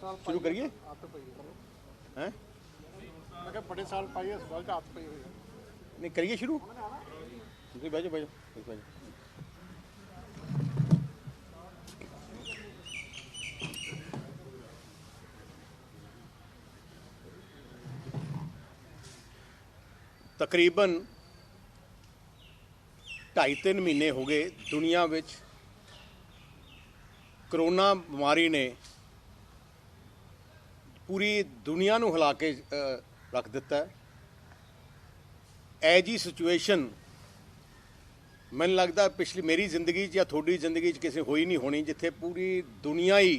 शुरू करिए हैं बड़े साल पाई है सवाल हाथ पई हुई है नहीं करिए शुरू ਤੁਸੀਂ ਬਹਿ ਜਾਓ ਬਹਿ ਜਾਓ ਤੁਸੀਂ ਬਹਿ ਜਾਓ तकरीबन 2.5-3 महीने हो गए दुनिया विच करोना बीमारी ने पूरी दुनिया नूं हिला के रख दिता है। ऐ जी सिचुएशन मैनूं लगदा पिछली मेरी जिंदगी या थोड़ी जिंदगी किसी होई नहीं होनी जिथे पूरी दुनिया ही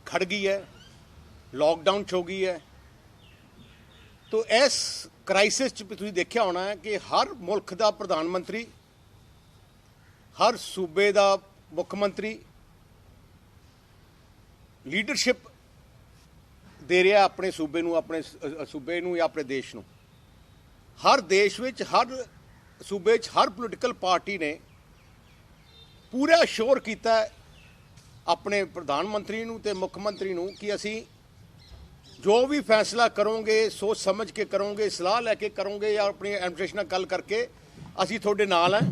खड़ गई है, लॉकडाउन हो गई है। तो इस क्राइसिस तुसीं देखिया होना है कि हर मुल्क का प्रधानमंत्री, हर सूबे का मुख्यमंत्री लीडरशिप दे रहा अपने सूबे नूं, अपने सूबे नूं या अपने देश नूं। हर देश विच, हर सूबे च, हर पोलिटिकल पार्टी ने पूरा श्योर किया अपने प्रधानमंत्री नूं ते मुख्यमंत्री नूं कि असीं जो भी फैसला करोगे सोच समझ के करोगे, सलाह लैके करोगे या अपनी एडमिनिस्ट्रेशन नाल गल करके असीं तुहाडे नाल हैं।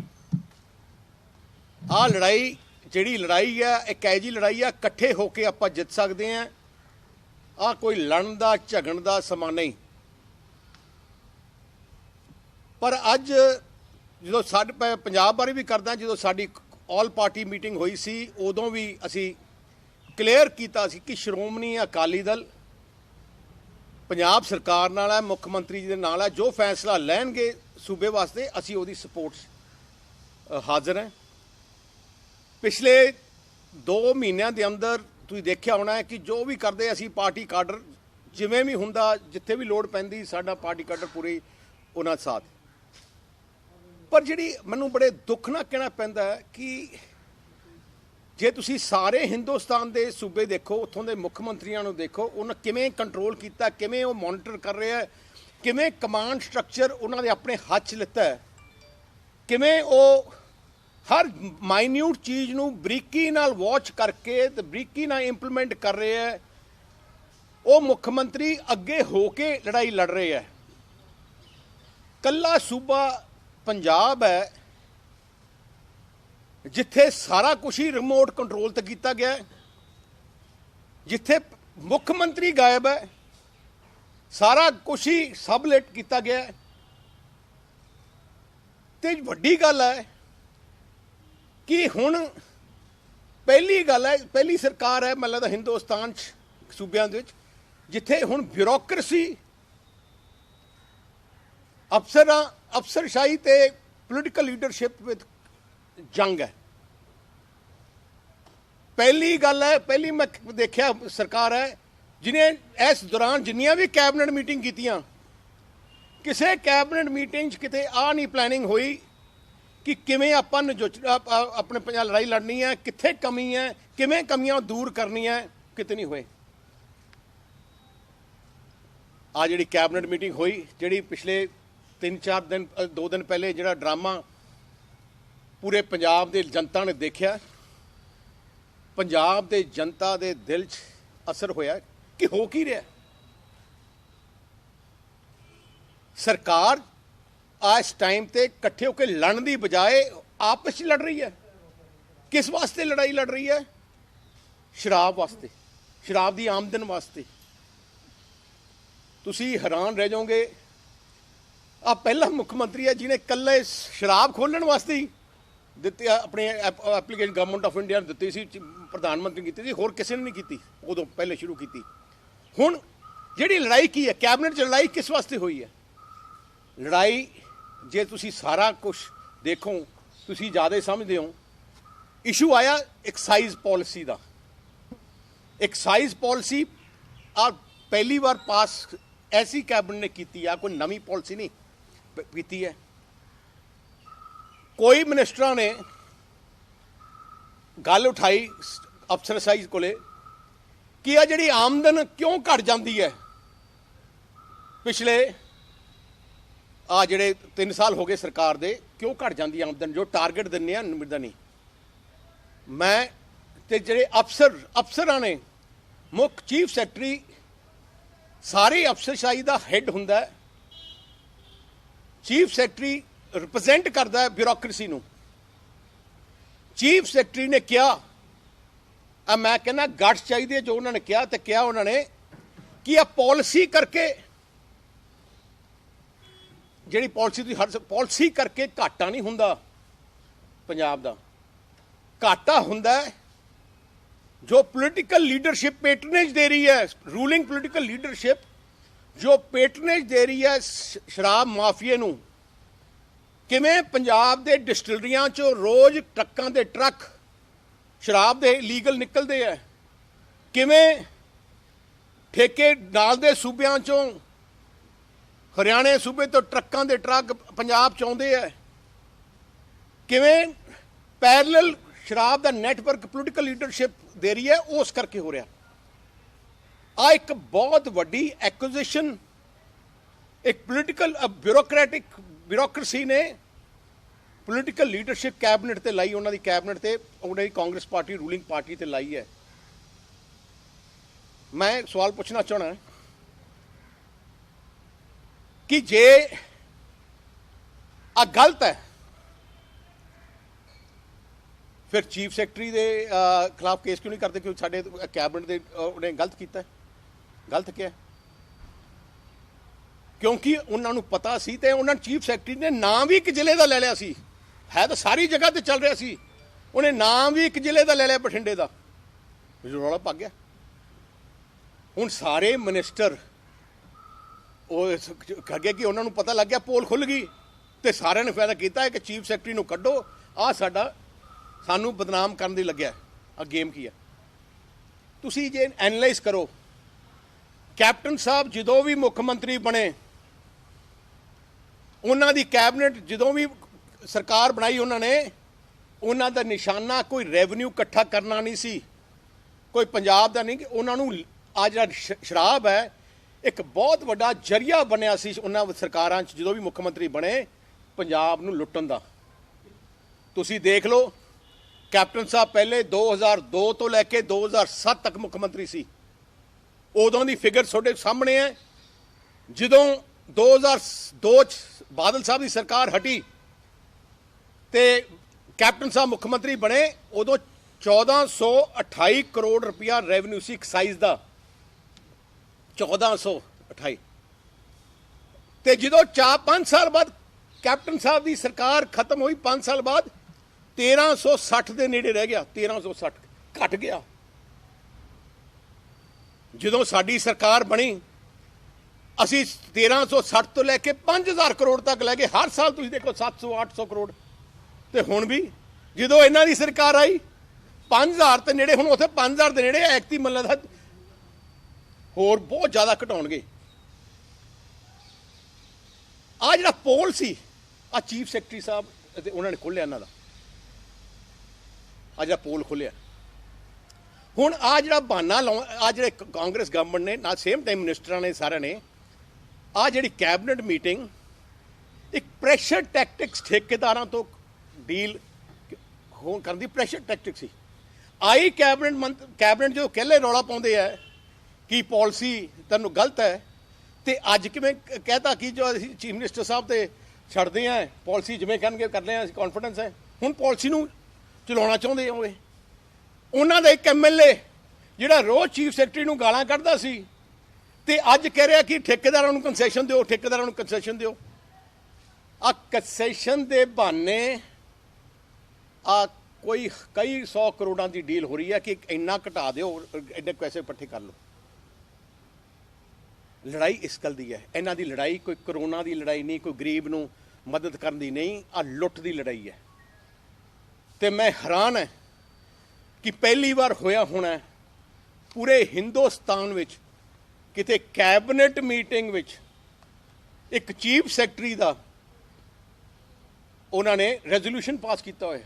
आ लड़ाई जिहड़ी लड़ाई है एक ऐजी लड़ाई है इकट्ठे होके आपां जित सकते हैं। आ कोई लड़न दा झगड़न दा समा नहीं। पर अज जो साडे पंजाब बारे भी करदा, जो साडी ऑल पार्टी मीटिंग हुई सी उदों भी असीं क्लीयर कीता सी कि श्रोमणी अकाली दल पंजाब सरकार नाल है, मुख्यमंत्री जी दे नाल है। जो फैसला लैणगे सूबे वास्ते असीं उहदी सपोर्ट हाज़र हैं। पिछले 2 महीनों के अंदर तुसीं देखिया होना है कि जो भी करते असीं पार्टी काडर जिवें भी हुंदा, जिथे भी लोड़ पैंदी साडा पार्टी काडर पूरी उन्हां साथ। पर जिहड़ी मैनूं बड़े दुख नाल कहना पैंदा है कि जे तुसीं सारे हिंदुस्तान के सूबे देखो, उत्थों के मुख्यमंत्रियों को देखो, उन्हें किमें कंट्रोल किया, किमें वो मॉनिटर कर रहे हैं, किमें कमांड स्ट्रक्चर उन्होंने अपने हाथ च लिता है, किमें वो हर माइन्यूट चीज़ नूं बरीकी नाल वॉच करके ते बरीकी नाल इंप्लीमेंट कर रहे हैं। वो मुख्यमंत्री अगे होके लड़ाई लड़ रहे हैं। कल्ला सूबा पंजाब है जिथे सारा कुछ ही रिमोट कंट्रोल ते किया गया है, जिथे मुख्यमंत्री गायब है, सारा कुछ ही सबलेट किया गया है। ते वड्डी गल है कि हुण पहली गल है, पहली सरकार है मतलब हिंदुस्तान सूबे जिथे हुण ब्यूरोक्रेसी, अफसरशाही ते पोलिटिकल लीडरशिप विद जंग है। पहली गल है, पहली मैं देखा सरकार है जिन्हें इस दौरान जिन्नियां भी कैबिनेट मीटिंग कीतियां, किसी कैबिनेट मीटिंग किते आ नहीं प्लैनिंग हुई कि किमें आपां अपने पंजाब लड़ाई लड़नी है, कित्थे कमी है, किमें कमियां दूर करनी है, किते नहीं हुए। आ जिहड़ी कैबिनेट मीटिंग हुई, जिहड़ी पिछले 3-4 दिन 2 दिन पहले जिहड़ा ड्रामा पूरे पंजाब दे जनता ने देखा, पंजाब दे जनता दे दिल च असर होया कि हो की रहा। सरकार इस टाइम ते इकट्ठे होकर लड़न की बजाय आपस में लड़ रही है। किस वास्ते लड़ाई लड़ रही है? शराब वास्ते, शराब की आमदन वास्ते। तुसी हैरान रह जाओगे, आ पहला मुख्यमंत्री है जिन्हें कल्ले शराब खोलने वास्ते ही दिती अपने एप्लीकेशन गवर्नमेंट ऑफ इंडिया ने दी सी, प्रधानमंत्री की थी, होर किसी ने नहीं की, उदों पहले शुरू की। हुण जिहड़ी लड़ाई की है कैबिनेट च, लड़ाई किस वास्ते हुई है? लड़ाई जे तुसी सारा कुछ देखो, तुसी ज़्यादा समझते हो। इशू आया एक्साइज पॉलिसी का। एक्साइज पॉलिसी आ पहली बार पास ऐसी कैबिनेट ने की है, कोई नवी पॉलिसी नहीं की है। कोई मिनिस्टर ने गल उठाई अफसरशाही को कि आ जिहड़ी आमदन क्यों घट जाती है पिछले आ जिहड़े 3 साल हो गए सरकार दे, क्यों घट जाती आमदन? जो टारगेट दिन्ने मिलता नहीं। मैं ते जिहड़े अफसरां ने ਮੁੱਖ ਚੀਫ ਸੈਕਟਰੀ ਸਾਰੀ ਅਫਸਰਸ਼ਾਹੀ ਦਾ ਹੈੱਡ ਹੁੰਦਾ ਹੈ। ਚੀਫ ਸੈਕਟਰੀ ਰਿਪਰੈਜ਼ੈਂਟ ਕਰਦਾ ਹੈ ਬਿਊਰੋਕਰੇਸੀ ਨੂੰ। ਚੀਫ ਸੈਕਟਰੀ ਨੇ ਕਿਹਾ, ਮੈਂ ਕਹਿੰਦਾ ਗੱਠ ਚਾਹੀਦੀ ਹੈ ਜੋ ਉਹਨਾਂ ਨੇ ਕਿਹਾ, ਤੇ ਕਿਹਾ ਉਹਨਾਂ ਨੇ ਕਿ ਇਹ ਪਾਲਿਸੀ ਕਰਕੇ, ਜਿਹੜੀ ਪਾਲਿਸੀ ਦੀ ਪਾਲਿਸੀ ਕਰਕੇ ਘਾਟਾ ਨਹੀਂ ਹੁੰਦਾ ਪੰਜਾਬ ਦਾ, ਘਾਟਾ ਹੁੰਦਾ ਹੈ ਜੋ ਪੋਲੀਟੀਕਲ ਲੀਡਰਸ਼ਿਪ ਪੈਟਰਨੇਜ ਦੇ ਰਹੀ ਹੈ, ਰੂਲਿੰਗ ਪੋਲੀਟੀਕਲ ਲੀਡਰਸ਼ਿਪ ਜੋ ਪੈਟਰਨੇਜ ਦੇ ਰਹੀ ਹੈ ਸ਼ਰਾਬ ਮਾਫੀਏ ਨੂੰ। ਕਿਵੇਂ ਪੰਜਾਬ ਦੇ ਡਿਸਟਿਲਰੀਆਂ 'ਚੋਂ ਰੋਜ਼ ਟਰੱਕਾਂ ਦੇ ਟਰੱਕ ਸ਼ਰਾਬ ਦੇ ਲੀਗਲ ਨਿਕਲਦੇ ਹੈ, ਕਿਵੇਂ ਠੇਕੇ ਨਾਲ ਦੇ ਸੂਬਿਆਂ 'ਚੋਂ, ਹਰਿਆਣੇ ਸੂਬੇ ਤੋਂ ਟਰੱਕਾਂ ਦੇ ਟਰੱਕ ਪੰਜਾਬ 'ਚ ਆਉਂਦੇ ਹੈ, ਕਿਵੇਂ ਪੈਰਲਲ ਸ਼ਰਾਬ ਦਾ ਨੈਟਵਰਕ ਪੋਲੀਟੀਕਲ ਲੀਡਰਸ਼ਿਪ ਦੇ ਰਹੀ ਹੈ, ਉਸ ਕਰਕੇ ਹੋ ਰਿਹਾ। ਆ ਇੱਕ ਬਹੁਤ ਵੱਡੀ ਐਕੁਜ਼ੀਸ਼ਨ ਇੱਕ ਪੋਲੀਟੀਕਲ ਬਿਊਰੋਕਰੇਸੀ ਨੇ ਪੋਲੀਟੀਕਲ ਲੀਡਰਸ਼ਿਪ ਕੈਬਨਿਟ ਤੇ ਲਾਈ, ਉਹਨਾਂ ਦੀ ਕੈਬਨਿਟ ਤੇ, ਉਹਨਾਂ ਦੀ ਕਾਂਗਰਸ ਪਾਰਟੀ ਰੂਲਿੰਗ ਪਾਰਟੀ ਤੇ ਲਾਈ ਹੈ। ਮੈਂ ਸਵਾਲ ਪੁੱਛਣਾ ਚਾਹਣਾ ਕਿ ਜੇ ਆ ਗਲਤ ਹੈ ਫਿਰ ਚੀਫ ਸੈਕਟਰੀ ਦੇ ਖਿਲਾਫ ਕੇਸ ਕਿਉਂ ਨਹੀਂ ਕਰਦੇ ਕਿ ਸਾਡੇ ਕੈਬਨਿਟ ਦੇ ਉਹਨੇ ਗਲਤ ਕੀਤਾ? ਗਲਤ ਕਿਹਾ ਕਿਉਂਕਿ ਉਹਨਾਂ ਨੂੰ ਪਤਾ ਸੀ, ਤੇ ਉਹਨਾਂ ਚੀਫ ਸੈਕਟਰੀ ਨੇ ਨਾਮ ਵੀ ਇੱਕ ਜ਼ਿਲ੍ਹੇ ਦਾ ਲੈ ਲਿਆ ਸੀ, ਹੈ ਤਾਂ ਸਾਰੀ ਜਗ੍ਹਾ ਤੇ ਚੱਲ ਰਿਹਾ ਸੀ, ਉਹਨੇ ਨਾਮ ਵੀ ਇੱਕ ਜ਼ਿਲ੍ਹੇ ਦਾ ਲੈ ਲਿਆ, ਬਠਿੰਡੇ ਦਾ। ਰੌਲਾ ਪਾ ਗਿਆ। ਹੁਣ ਸਾਰੇ ਮਿਨਿਸਟਰ ਉਹ ਅੱਗੇ ਕਿ ਉਹਨਾਂ ਨੂੰ ਪਤਾ ਲੱਗ ਗਿਆ, ਪੋਲ ਖੁੱਲ ਗਈ, ਤੇ ਸਾਰਿਆਂ ਨੇ ਫਾਇਦਾ ਕੀਤਾ ਹੈ ਕਿ ਚੀਫ ਸੈਕਟਰੀ ਨੂੰ ਕੱਢੋ, ਆਹ ਸਾਡਾ ਸਾਨੂੰ ਬਦਨਾਮ ਕਰਨ ਦੀ ਲੱਗਿਆ। ਆ ਗੇਮ ਕੀ ਹੈ? ਤੁਸੀਂ ਜੇ ਐਨਲਾਈਜ਼ ਕਰੋ, ਕੈਪਟਨ ਸਾਹਿਬ ਜਦੋਂ ਵੀ ਮੁੱਖ ਮੰਤਰੀ ਬਣੇ, ਉਹਨਾਂ ਦੀ ਕੈਬਨਿਟ ਜਦੋਂ ਵੀ ਸਰਕਾਰ ਬਣਾਈ ਉਹਨਾਂ ਨੇ, ਉਹਨਾਂ ਦਾ ਨਿਸ਼ਾਨਾ ਕੋਈ ਰੈਵਨਿਊ ਇਕੱਠਾ ਕਰਨਾ ਨਹੀਂ ਸੀ, ਕੋਈ ਪੰਜਾਬ ਦਾ ਨਹੀਂ, ਕਿ ਉਹਨਾਂ ਨੂੰ ਆ ਜਿਹੜਾ ਸ਼ਰਾਬ ਹੈ ਇੱਕ ਬਹੁਤ ਵੱਡਾ ਜਰੀਆ ਬਣਿਆ ਸੀ ਉਹਨਾਂ ਸਰਕਾਰਾਂ 'ਚ ਜਦੋਂ ਵੀ ਮੁੱਖ ਮੰਤਰੀ ਬਣੇ ਪੰਜਾਬ ਨੂੰ ਲੁੱਟਣ ਦਾ। ਤੁਸੀਂ ਦੇਖ ਲਓ, ਕੈਪਟਨ ਸਾਹਿਬ ਪਹਿਲੇ 2002 ਤੋਂ ਲੈ ਕੇ 2007 ਤੱਕ ਮੁੱਖ ਮੰਤਰੀ ਸੀ, ਉਦੋਂ ਦੀ ਫਿਗਰ ਤੁਹਾਡੇ ਸਾਹਮਣੇ ਹੈ। ਜਦੋਂ 2002 'ਚ ਬਾਦਲ ਸਾਹਿਬ ਦੀ ਸਰਕਾਰ ਹਟੀ ਤੇ ਕੈਪਟਨ ਸਾਹਿਬ ਮੁੱਖ ਮੰਤਰੀ ਬਣੇ, ਉਦੋਂ 1428 ਕਰੋੜ ਰੁਪਇਆ ਰੈਵਨਿਊ ਸੀ ਐਕਸਾਈਜ਼ ਦਾ, 1428। ਤੇ ਜਦੋਂ 5 ਸਾਲ ਬਾਅਦ ਕੈਪਟਨ ਸਾਹਿਬ ਦੀ ਸਰਕਾਰ ਖਤਮ ਹੋਈ, 5 ਸਾਲ ਬਾਅਦ 1360 ਦੇ ਨੇੜੇ ਰਹਿ ਗਿਆ, 1360 ਘਟ ਗਿਆ। ਜਦੋਂ ਸਾਡੀ ਸਰਕਾਰ ਬਣੀ ਅਸੀਂ 1360 ਤੋਂ ਲੈ ਕੇ 5000 ਕਰੋੜ ਤੱਕ ਲੈ ਗਏ, ਹਰ ਸਾਲ ਤੁਸੀਂ ਦੇਖੋ 700-800 ਕਰੋੜ। ਤੇ ਹੁਣ ਵੀ ਜਦੋਂ ਇਹਨਾਂ ਦੀ ਸਰਕਾਰ ਆਈ 5000 ਤੇ ਨੇੜੇ, ਹੁਣ ਉੱਥੇ 5000 ਦੇ ਨੇੜੇ ਐਕਤੀ ਮੱਲਾ ਦਾ ਹੋਰ ਬਹੁਤ ਜ਼ਿਆਦਾ ਘਟਾਉਣਗੇ। ਆ ਜਿਹੜਾ ਪੋਲ ਸੀ, ਆ ਚੀਫ ਸੈਕਟਰੀ ਸਾਹਿਬ ਤੇ ਉਹਨਾਂ ਨੇ ਖੋਲਿਆ, ਇਹਨਾਂ ਦਾ ਆ ਜਿਹੜਾ ਪੋਲ ਖੋਲਿਆ। ਹੁਣ ਆ ਜਿਹੜਾ ਬਹਾਨਾ ਆ ਜਿਹੜੇ ਕਾਂਗਰਸ ਗਵਰਨਮੈਂਟ ਨੇ ਨਾਲ ਸੇਮ ਟਾਈਮ ਮਿਨਿਸਟਰਾਂ ਨੇ ਸਾਰਿਆਂ ਨੇ, ਆ ਜਿਹੜੀ ਕੈਬਨਿਟ ਮੀਟਿੰਗ ਇੱਕ ਪ੍ਰੈਸ਼ਰ ਟੈਕਟਿਕਸ ਠੇਕੇਦਾਰਾਂ ਤੋਂ ਡੀਲ ਹੋਣ ਕਰਨ ਦੀ ਪ੍ਰੈਸ਼ਰ ਟੈਕਟਿਕ ਸੀ। ਆਈ ਕੈਬਨਿਟ ਜੋ ਕਹਿਲੇ ਰੌਲਾ ਪਾਉਂਦੇ ਆ ਕਿ ਪਾਲਿਸੀ ਤੁਹਾਨੂੰ ਗਲਤ ਹੈ, ਤੇ ਅੱਜ ਕਿਵੇਂ ਕਹਿਤਾ ਕਿ ਜੋ ਅਸੀਂ ਚੀਫ ਮਿਨਿਸਟਰ ਸਾਹਿਬ ਤੇ ਛੱਡਦੇ ਆ ਪਾਲਿਸੀ ਜਿਵੇਂ ਕਹਿਣਗੇ ਕਰਦੇ ਆ, ਅਸੀਂ ਕੌਨਫੀਡੈਂਸ ਹੈ। ਹੁਣ ਪਾਲਿਸੀ ਨੂੰ ਚਲਾਉਣਾ ਚਾਹੁੰਦੇ ਹੋਵੇ। ਉਹਨਾਂ ਦਾ ਇੱਕ ਐਮਐਲਏ ਜਿਹੜਾ ਰੋਜ਼ ਚੀਫ ਸੈਕਟਰੀ ਨੂੰ ਗਾਲਾਂ ਕੱਢਦਾ ਸੀ, ਤੇ ਅੱਜ ਕਹਿ ਰਿਹਾ ਕਿ ਠੇਕੇਦਾਰਾਂ ਨੂੰ ਕੰਸੈਸ਼ਨ ਦਿਓ, ਠੇਕੇਦਾਰਾਂ ਨੂੰ ਕੰਸੈਸ਼ਨ ਦਿਓ। ਆ ਕੰਸੈਸ਼ਨ ਦੇ ਬਹਾਨੇ ਆ ਕੋਈ ਕਈ 100 ਕਰੋੜਾਂ ਦੀ ਡੀਲ ਹੋ ਰਹੀ ਹੈ ਕਿ ਇੰਨਾ ਘਟਾ ਦਿਓ, ਐਡੇ ਪੈਸੇ ਇਕੱਠੇ ਕਰ ਲਓ। ਲੜਾਈ ਇਸ ਗੱਲ ਦੀ ਹੈ, ਇਹਨਾਂ ਦੀ ਲੜਾਈ ਕੋਈ ਕਰੋਨਾ ਦੀ ਲੜਾਈ ਨਹੀਂ, ਕੋਈ ਗਰੀਬ ਨੂੰ ਮਦਦ ਕਰਨ ਦੀ ਨਹੀਂ, ਆ ਲੁੱਟ ਦੀ ਲੜਾਈ ਹੈ। ਤੇ ਮੈਂ ਹੈਰਾਨ ਹੈ ਕਿ ਪਹਿਲੀ ਵਾਰ ਹੋਇਆ ਹੋਣਾ ਪੂਰੇ ਹਿੰਦੁਸਤਾਨ ਵਿੱਚ ਕਿਤੇ ਕੈਬਨਿਟ ਮੀਟਿੰਗ ਵਿੱਚ ਇੱਕ ਚੀਫ ਸੈਕਟਰੀ ਦਾ ਉਹਨਾਂ ਨੇ ਰੈਜ਼ੋਲੂਸ਼ਨ ਪਾਸ ਕੀਤਾ ਹੋਇਆ।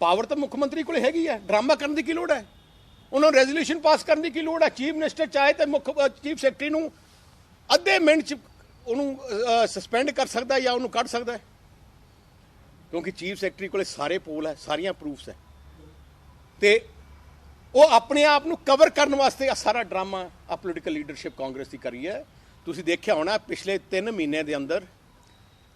ਪਾਵਰ ਤਾਂ ਮੁੱਖ ਮੰਤਰੀ ਕੋਲ ਹੈਗੀ ਹੈ, ਡਰਾਮਾ ਕਰਨ ਦੀ ਕੀ ਲੋੜ ਹੈ? ਉਹਨਾਂ ਨੂੰ ਰੈਜ਼ੋਲੂਸ਼ਨ ਪਾਸ ਕਰਨ ਦੀ ਕੀ ਲੋੜ ਹੈ? ਚੀਫ ਮਿਨਿਸਟਰ ਚਾਹੇ ਤਾਂ ਚੀਫ ਸੈਕਟਰੀ ਨੂੰ ਅੱਧੇ ਮਿੰਟ 'ਚ ਉਹਨੂੰ ਸਸਪੈਂਡ ਕਰ ਸਕਦਾ ਜਾਂ ਉਹਨੂੰ ਕੱਢ ਸਕਦਾ ਹੈ, ਕਿਉਂਕਿ ਚੀਫ ਸੈਕਟਰੀ ਕੋਲੇ ਸਾਰੇ ਪੋਲ ਹੈ, ਸਾਰੀਆਂ ਪ੍ਰੂਫਸ ਹੈ। ਤੇ ਉਹ ਆਪਣੇ ਆਪ ਨੂੰ ਕਵਰ ਕਰਨ ਵਾਸਤੇ ਆ ਸਾਰਾ ਡਰਾਮਾ ਆ ਪੋਲੀਟੀਕਲ ਲੀਡਰਸ਼ਿਪ ਕਾਂਗਰਸ ਦੀ ਕਰੀ ਹੈ। ਤੁਸੀਂ ਦੇਖਿਆ ਹੋਣਾ ਪਿਛਲੇ 3 ਮਹੀਨੇ ਦੇ ਅੰਦਰ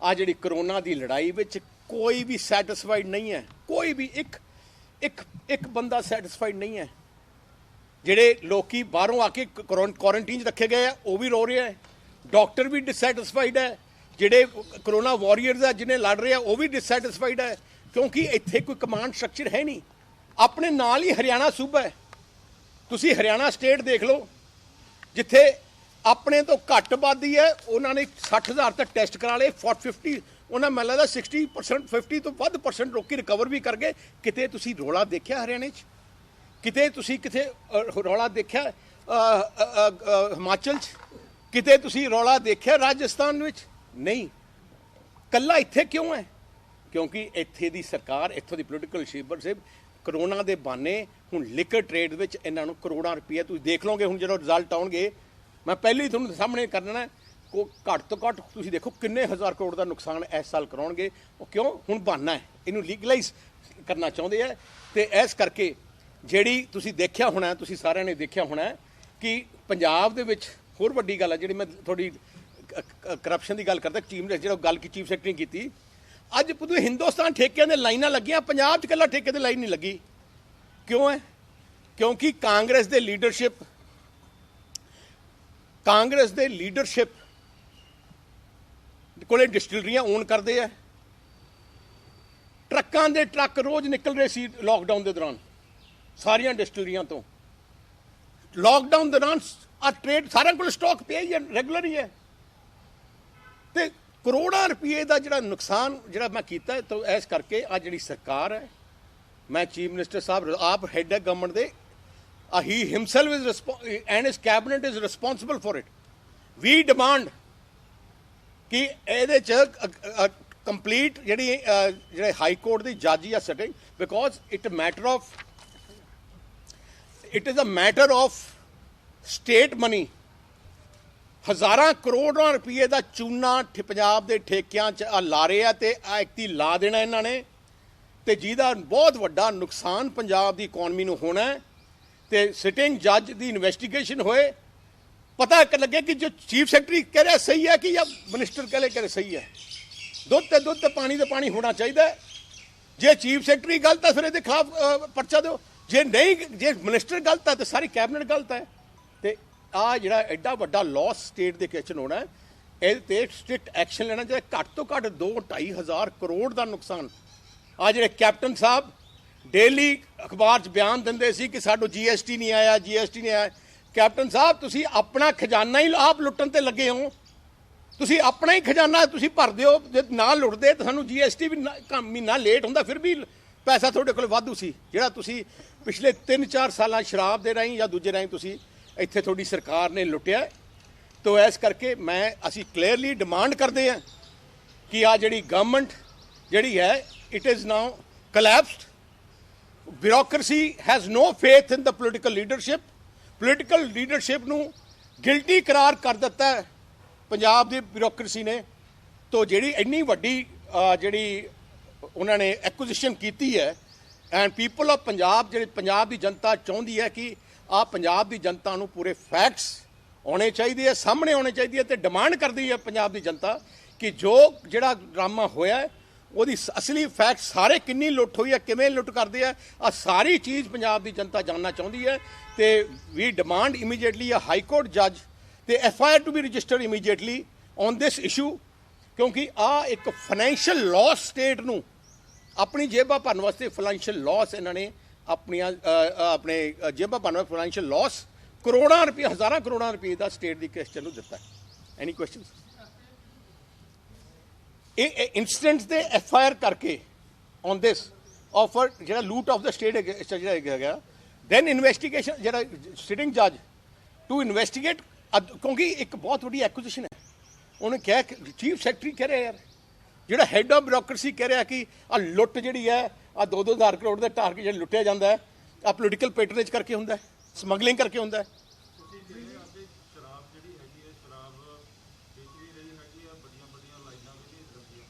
ਆ ਜਿਹੜੀ ਕਰੋਨਾ ਦੀ ਲੜਾਈ ਵਿੱਚ ਕੋਈ ਵੀ ਸੈਟੀਸਫਾਈਡ ਨਹੀਂ ਹੈ, ਕੋਈ ਵੀ ਇੱਕ ਬੰਦਾ ਸੈਟੀਸਫਾਈਡ ਨਹੀਂ ਹੈ। ਜਿਹੜੇ ਲੋਕੀ ਬਾਹਰੋਂ ਆ ਕੇ ਕੁਆਰੰਟੀਨ 'ਚ ਰੱਖੇ ਗਏ ਆ ਉਹ ਵੀ ਰੋ ਰਹੇ ਹੈ, ਡਾਕਟਰ ਵੀ ਡਿਸਸੈਟੀਸਫਾਈਡ ਹੈ, ਜਿਹੜੇ ਕਰੋਨਾ ਵਾਰੀਅਰਸ ਆ ਜਿਹਨੇ ਲੜ ਰਹੇ ਆ ਉਹ ਵੀ ਡਿਸਸੈਟੀਸਫਾਈਡ ਹੈ, ਕਿਉਂਕਿ ਇੱਥੇ ਕੋਈ ਕਮਾਂਡ ਸਟਰਕਚਰ ਹੈ ਨਹੀਂ। ਆਪਣੇ ਨਾਲ ਹੀ ਹਰਿਆਣਾ ਸੂਬਾ ਹੈ, ਤੁਸੀਂ ਹਰਿਆਣਾ ਸਟੇਟ ਦੇਖ ਲਓ, ਜਿੱਥੇ ਆਪਣੇ ਤੋਂ ਘੱਟ ਆਬਾਦੀ ਹੈ ਉਹਨਾਂ ਨੇ 60,000 ਤੱਕ ਟੈਸਟ ਕਰਾ ਲਏ, 50 ਉਹਨਾਂ ਮੈਨੂੰ ਲੱਗਦਾ 60% 50 ਤੋਂ ਵੱਧ % ਲੋਕੀ ਰਿਕਵਰ ਵੀ ਕਰ ਗਏ। ਕਿਤੇ ਤੁਸੀਂ ਰੌਲਾ ਦੇਖਿਆ ਹਰਿਆਣੇ 'ਚ? ਕਿਤੇ ਤੁਸੀਂ ਰੌਲਾ ਦੇਖਿਆ ਹਿਮਾਚਲ 'ਚ? ਕਿਤੇ ਤੁਸੀਂ ਰੌਲਾ ਦੇਖਿਆ ਰਾਜਸਥਾਨ ਵਿੱਚ? ਨਹੀਂ। ਕੱਲਾ ਇੱਥੇ ਕਿਉਂ ਹੈ? ਕਿਉਂਕਿ ਇੱਥੇ ਦੀ ਸਰਕਾਰ, ਇੱਥੋਂ ਦੀ ਪੋਲੀਟੀਕਲ ਲੀਡਰਸ਼ਿਪ ਕਰੋਨਾ ਦੇ ਬਹਾਨੇ ਹੁਣ ਲਿਕਰ ਟ੍ਰੇਡ ਵਿੱਚ ਇਹਨਾਂ ਨੂੰ ਕਰੋੜਾਂ ਰੁਪਏ ਤੁਸੀਂ ਦੇਖ ਲਓਗੇ। ਹੁਣ ਜਦੋਂ ਰਿਜ਼ਲਟ ਆਉਣਗੇ ਮੈਂ ਪਹਿਲੇ ਹੀ ਤੁਹਾਨੂੰ ਸਾਹਮਣੇ ਕਰਨਾ, ਘੱਟ ਤੋਂ ਘੱਟ ਤੁਸੀਂ ਦੇਖੋ ਕਿੰਨੇ ਹਜ਼ਾਰ ਕਰੋੜ ਦਾ ਨੁਕਸਾਨ ਇਸ ਸਾਲ ਕਰਾਉਣਗੇ। ਉਹ ਕਿਉਂ? ਹੁਣ ਬਹਾਨਾ ਹੈ, ਇਹਨੂੰ ਲੀਗਲਾਈਜ਼ ਕਰਨਾ ਚਾਹੁੰਦੇ ਆ। ਤੇ ਇਸ ਕਰਕੇ ਜਿਹੜੀ ਤੁਸੀਂ ਦੇਖਿਆ ਹੋਣਾ, ਤੁਸੀਂ ਸਾਰਿਆਂ ਨੇ ਦੇਖਿਆ ਹੋਣਾ ਕਿ ਪੰਜਾਬ ਦੇ ਵਿੱਚ ਹੋਰ ਵੱਡੀ ਗੱਲ ਹੈ ਜਿਹੜੀ ਮੈਂ ਥੋੜੀ ਕਰਪਸ਼ਨ ਦੀ ਗੱਲ ਕਰਦਾ, ਜਿਹੜਾ ਗੱਲ ਕੀ ਚੀਫ ਸੈਕਟਰੀ ਕੀਤੀ, ਅੱਜ ਪੂਰੇ ਹਿੰਦੁਸਤਾਨ ਠੇਕਿਆਂ ਦੇ ਲਾਈਨਾਂ ਲੱਗੀਆਂ, ਪੰਜਾਬ 'ਚ ਇਕੱਲਾ ਠੇਕੇ ਦੀ ਲਾਈਨ ਨਹੀਂ ਲੱਗੀ। ਕਿਉਂ ਹੈ? ਕਿਉਂਕਿ ਕਾਂਗਰਸ ਦੇ ਲੀਡਰਸ਼ਿਪ ਕੋਲੇ ਡਿਸਟਿਲਰੀਆਂ ਓਨ ਕਰਦੇ ਆ। ਟਰੱਕਾਂ ਦੇ ਟਰੱਕ ਰੋਜ਼ ਨਿਕਲ ਰਹੇ ਸੀ ਲਾਕਡਾਊਨ ਦੇ ਦੌਰਾਨ ਸਾਰੀਆਂ ਡਿਸਟਿਲਰੀਆਂ ਤੋਂ। ਲਾਕਡਾਊਨ ਦੌਰਾਨ ਆ ਟ੍ਰੇਡ ਸਾਰਿਆਂ ਕੋਲ ਸਟਾਕ ਪਿਆ ਹੀ ਹੈ, ਰੈਗੂਲਰ ਹੀ ਹੈ। ਤੇ ਕਰੋੜਾਂ ਰੁਪਏ ਦਾ ਜਿਹੜਾ ਨੁਕਸਾਨ ਜਿਹੜਾ ਮੈਂ ਕੀਤਾ, ਤਾਂ ਇਸ ਕਰਕੇ ਆ ਜਿਹੜੀ ਸਰਕਾਰ ਹੈ, ਮੈਂ ਚੀਫ ਮਿਨਿਸਟਰ ਸਾਹਿਬ ਆਪ ਹੈਡ ਹੈ ਗਵਰਨਮੈਂਟ ਦੇ, he himself is and his cabinet is responsible for it. We demand ਕਿ ਇਹਦੇ 'ਚ ਕੰਪਲੀਟ ਜਿਹੜੇ ਹਾਈ ਕੋਰਟ ਦੀ ਜੱਜ ਆ sitting, because it is a matter of state money. ਹਜ਼ਾਰਾਂ ਕਰੋੜਾਂ ਰੁਪਏ ਦਾ ਚੂਨਾ ਪੰਜਾਬ ਦੇ ਠੇਕਿਆਂ 'ਚ ਲਾ ਰਹੇ ਆ, ਤੇ ਆ ਇੱਕਤੀ ਲਾ ਦੇਣਾ ਇਹਨਾਂ ਨੇ, ਤੇ ਜਿਹਦਾ ਬਹੁਤ ਵੱਡਾ ਨੁਕਸਾਨ ਪੰਜਾਬ ਦੀ ਇਕਨੋਮੀ ਨੂੰ ਹੋਣਾ। ਤੇ ਸਿਟਿੰਗ ਜੱਜ ਦੀ ਇਨਵੈਸਟੀਗੇਸ਼ਨ ਹੋਏ, ਪਤਾ ਲੱਗੇ ਕਿ ਜੋ ਚੀਫ ਸੈਕਟਰੀ ਕਹਿ ਰਿਹਾ ਸਹੀ ਹੈ ਕਿ ਜਾਂ ਮਿਨਿਸਟਰ ਕਹਿ ਰਿਹਾ ਸਹੀ ਹੈ। ਦੁੱਧ ਤੇ ਦੁੱਧ ਤੇ ਪਾਣੀ ਹੋਣਾ ਚਾਹੀਦਾ। ਜੇ ਚੀਫ ਸੈਕਟਰੀ ਗਲਤ ਹੈ ਫਿਰ ਇਹਦੇ ਖਿਲਾਫ ਪਰਚਾ ਦਿਓ, ਜੇ ਨਹੀਂ, ਜੇ ਮਿਨਿਸਟਰ ਗਲਤ ਹੈ ਤਾਂ ਸਾਰੀ ਕੈਬਨਿਟ ਗਲਤ ਹੈ। ਤੇ ਆ ਜਿਹੜਾ ਐਡਾ ਵੱਡਾ ਲਾਸ ਸਟੇਟ ਦੇ ਕਿਚਨ ਹੋਣਾ, ਇਹਦੇ ਤੇ ਸਟ੍ਰਿਕਟ ਐਕਸ਼ਨ ਲੈਣਾ ਚਾਹੀਦਾ। ਘੱਟ ਤੋਂ ਘੱਟ 2-2.5 ਹਜ਼ਾਰ ਕਰੋੜ ਦਾ ਨੁਕਸਾਨ। ਆ ਜਿਹੜੇ ਕੈਪਟਨ ਸਾਹਿਬ ਡੇਲੀ ਅਖਬਾਰ 'ਚ ਬਿਆਨ ਦਿੰਦੇ ਸੀ ਕਿ ਸਾਨੂੰ GST ਨਹੀਂ ਆਇਆ, GST ਨਹੀਂ ਆਇਆ। ਕੈਪਟਨ ਸਾਹਿਬ ਤੁਸੀਂ ਆਪਣਾ ਖਜ਼ਾਨਾ ਹੀ ਆਪ ਲੁੱਟਣ ਤੇ ਲੱਗੇ ਹੋ। ਤੁਸੀਂ ਆਪਣਾ ਹੀ ਖਜ਼ਾਨਾ ਤੁਸੀਂ ਭਰਦੇ ਹੋ, ਜੇ ਨਾ ਲੁੱਟਦੇ ਤਾਂ ਸਾਨੂੰ GST ਵੀ ਮਹੀਨਾ ਲੇਟ ਹੁੰਦਾ ਫਿਰ ਵੀ ਪੈਸਾ ਤੁਹਾਡੇ ਕੋਲ ਵਾਧੂ ਸੀ, ਜਿਹੜਾ ਤੁਸੀਂ ਪਿਛਲੇ 3-4 ਸਾਲਾਂ ਸ਼ਰਾਬ ਦੇ ਰਾਹੀਂ ਜਾਂ ਦੂਜੇ ਰਾਹੀਂ ਤੁਸੀਂ ਇੱਥੇ ਤੁਹਾਡੀ ਸਰਕਾਰ ਨੇ ਲੁੱਟਿਆ। ਤੋ ਇਸ ਕਰਕੇ ਅਸੀਂ ਕਲੀਅਰਲੀ ਡਿਮਾਂਡ ਕਰਦੇ ਹਾਂ ਕਿ ਆ ਜਿਹੜੀ ਗਵਰਨਮੈਂਟ ਜਿਹੜੀ ਹੈ, it is now collapsed. Bureaucracy has no faith in the political leadership. Political leadership ਨੂੰ ਗਿਲਟੀ ਕਰਾਰ ਕਰ ਦਿੱਤਾ ਹੈ ਪੰਜਾਬ ਦੀ ਬਿਊਰੋਕ੍ਰੇਸੀ ਨੇ। ਤੋ ਜਿਹੜੀ ਇੰਨੀ ਵੱਡੀ ਜਿਹੜੀ ਉਹਨਾਂ ਨੇ ਐਕੁਜੀਸ਼ਨ ਕੀਤੀ ਹੈ, ਐਂਡ ਪੀਪਲ ਆਫ ਪੰਜਾਬ, ਜਿਹੜੀ ਪੰਜਾਬ ਦੀ ਜਨਤਾ ਚਾਹੁੰਦੀ ਹੈ ਕਿ ਆ ਪੰਜਾਬ ਦੀ ਜਨਤਾ ਨੂੰ ਪੂਰੇ ਫੈਕਟਸ ਆਉਣੇ ਚਾਹੀਦੇ ਹੈ, ਸਾਹਮਣੇ ਆਉਣੇ ਚਾਹੀਦੇ ਹੈ, ਤੇ ਡਿਮਾਂਡ ਕਰਦੀ ਹੈ ਪੰਜਾਬ ਦੀ ਜਨਤਾ ਕਿ ਜਿਹੜਾ ਡਰਾਮਾ ਹੋਇਆ ਹੈ ਉਹਦੀ ਅਸਲੀ ਫੈਕਟ ਸਾਰੇ, ਕਿੰਨੀ ਲੁੱਟ ਹੋਈ ਹੈ, ਕਿਵੇਂ ਲੁੱਟ ਕਰਦੇ ਆ, ਆ ਸਾਰੀ ਚੀਜ਼ ਪੰਜਾਬ ਦੀ ਜਨਤਾ ਜਾਣਨਾ ਚਾਹੁੰਦੀ ਹੈ। ਤੇ we demand immediately a high court ਜੱਜ ਤੇ FIR to be registered immediately on this issue, ਕਿਉਂਕਿ ਆ ਇੱਕ ਫਾਈਨੈਂਸ਼ੀਅਲ ਲਾਸ ਸਟੇਟ ਨੂੰ ਆਪਣੀ ਜੇਬਾਂ ਭਰਨ ਵਾਸਤੇ ਫਾਈਨੈਂਸ਼ੀਅਲ ਲਾਸ ਇਹਨਾਂ ਨੇ ਆਪਣੇ ਜੇਬਾਂ ਭਰਨ ਵਾਸਤੇ ਫਾਈਨੈਂਸ਼ੀਅਲ ਲਾਸ ਕਰੋੜਾਂ ਰੁਪਏ, ਹਜ਼ਾਰਾਂ ਕਰੋੜਾਂ ਰੁਪਏ ਦਾ ਸਟੇਟ ਦੀ ਕ੍ਰਿਸਚਨ ਨੂੰ ਦਿੱਤਾ। ਐਨੀ ਕੁਐਸਚਨਸ? ਇਹ ਇੰਸਟੈਂਟਸ ਦੇ FIR ਕਰਕੇ ਔਨ ਦਿਸ ਆਫਰ ਜਿਹੜਾ ਲੂਟ ਆਫ ਦਾ ਸਟੇਟ ਜਿਹੜਾ ਹੈਗਾ, ਦੈਨ ਇਨਵੈਸਟੀਗੇਸ਼ਨ, ਜਿਹੜਾ ਸਿਟਿੰਗ ਜੱਜ ਟੂ ਇਨਵੈਸਟੀਗੇਟ, ਕਿਉਂਕਿ ਇੱਕ ਬਹੁਤ ਵੱਡੀ ਐਕੁਜੀਸ਼ਨ ਹੈ। ਉਹਨੇ ਕਿਹਾ, ਚੀਫ ਸੈਕਟਰੀ ਕਹਿ ਰਿਹਾ ਯਾਰ, ਜਿਹੜਾ ਹੈਡ ਆਫ ਬਿਊਰੋਕ੍ਰੇਸੀ ਕਹਿ ਰਿਹਾ ਕਿ ਆ ਲੁੱਟ ਜਿਹੜੀ ਹੈ, ਆ 2-2 ਹਜ਼ਾਰ ਕਰੋੜ ਦਾ ਟਾਰਗੇਟ ਜਿਹੜਾ ਲੁੱਟਿਆ ਜਾਂਦਾ ਹੈ, ਆ ਪੋਲੀਟੀਕਲ ਪੈਟਰਨੇਜ ਕਰਕੇ ਹੁੰਦਾ, ਸਮਗਲਿੰਗ ਕਰਕੇ ਹੁੰਦਾ।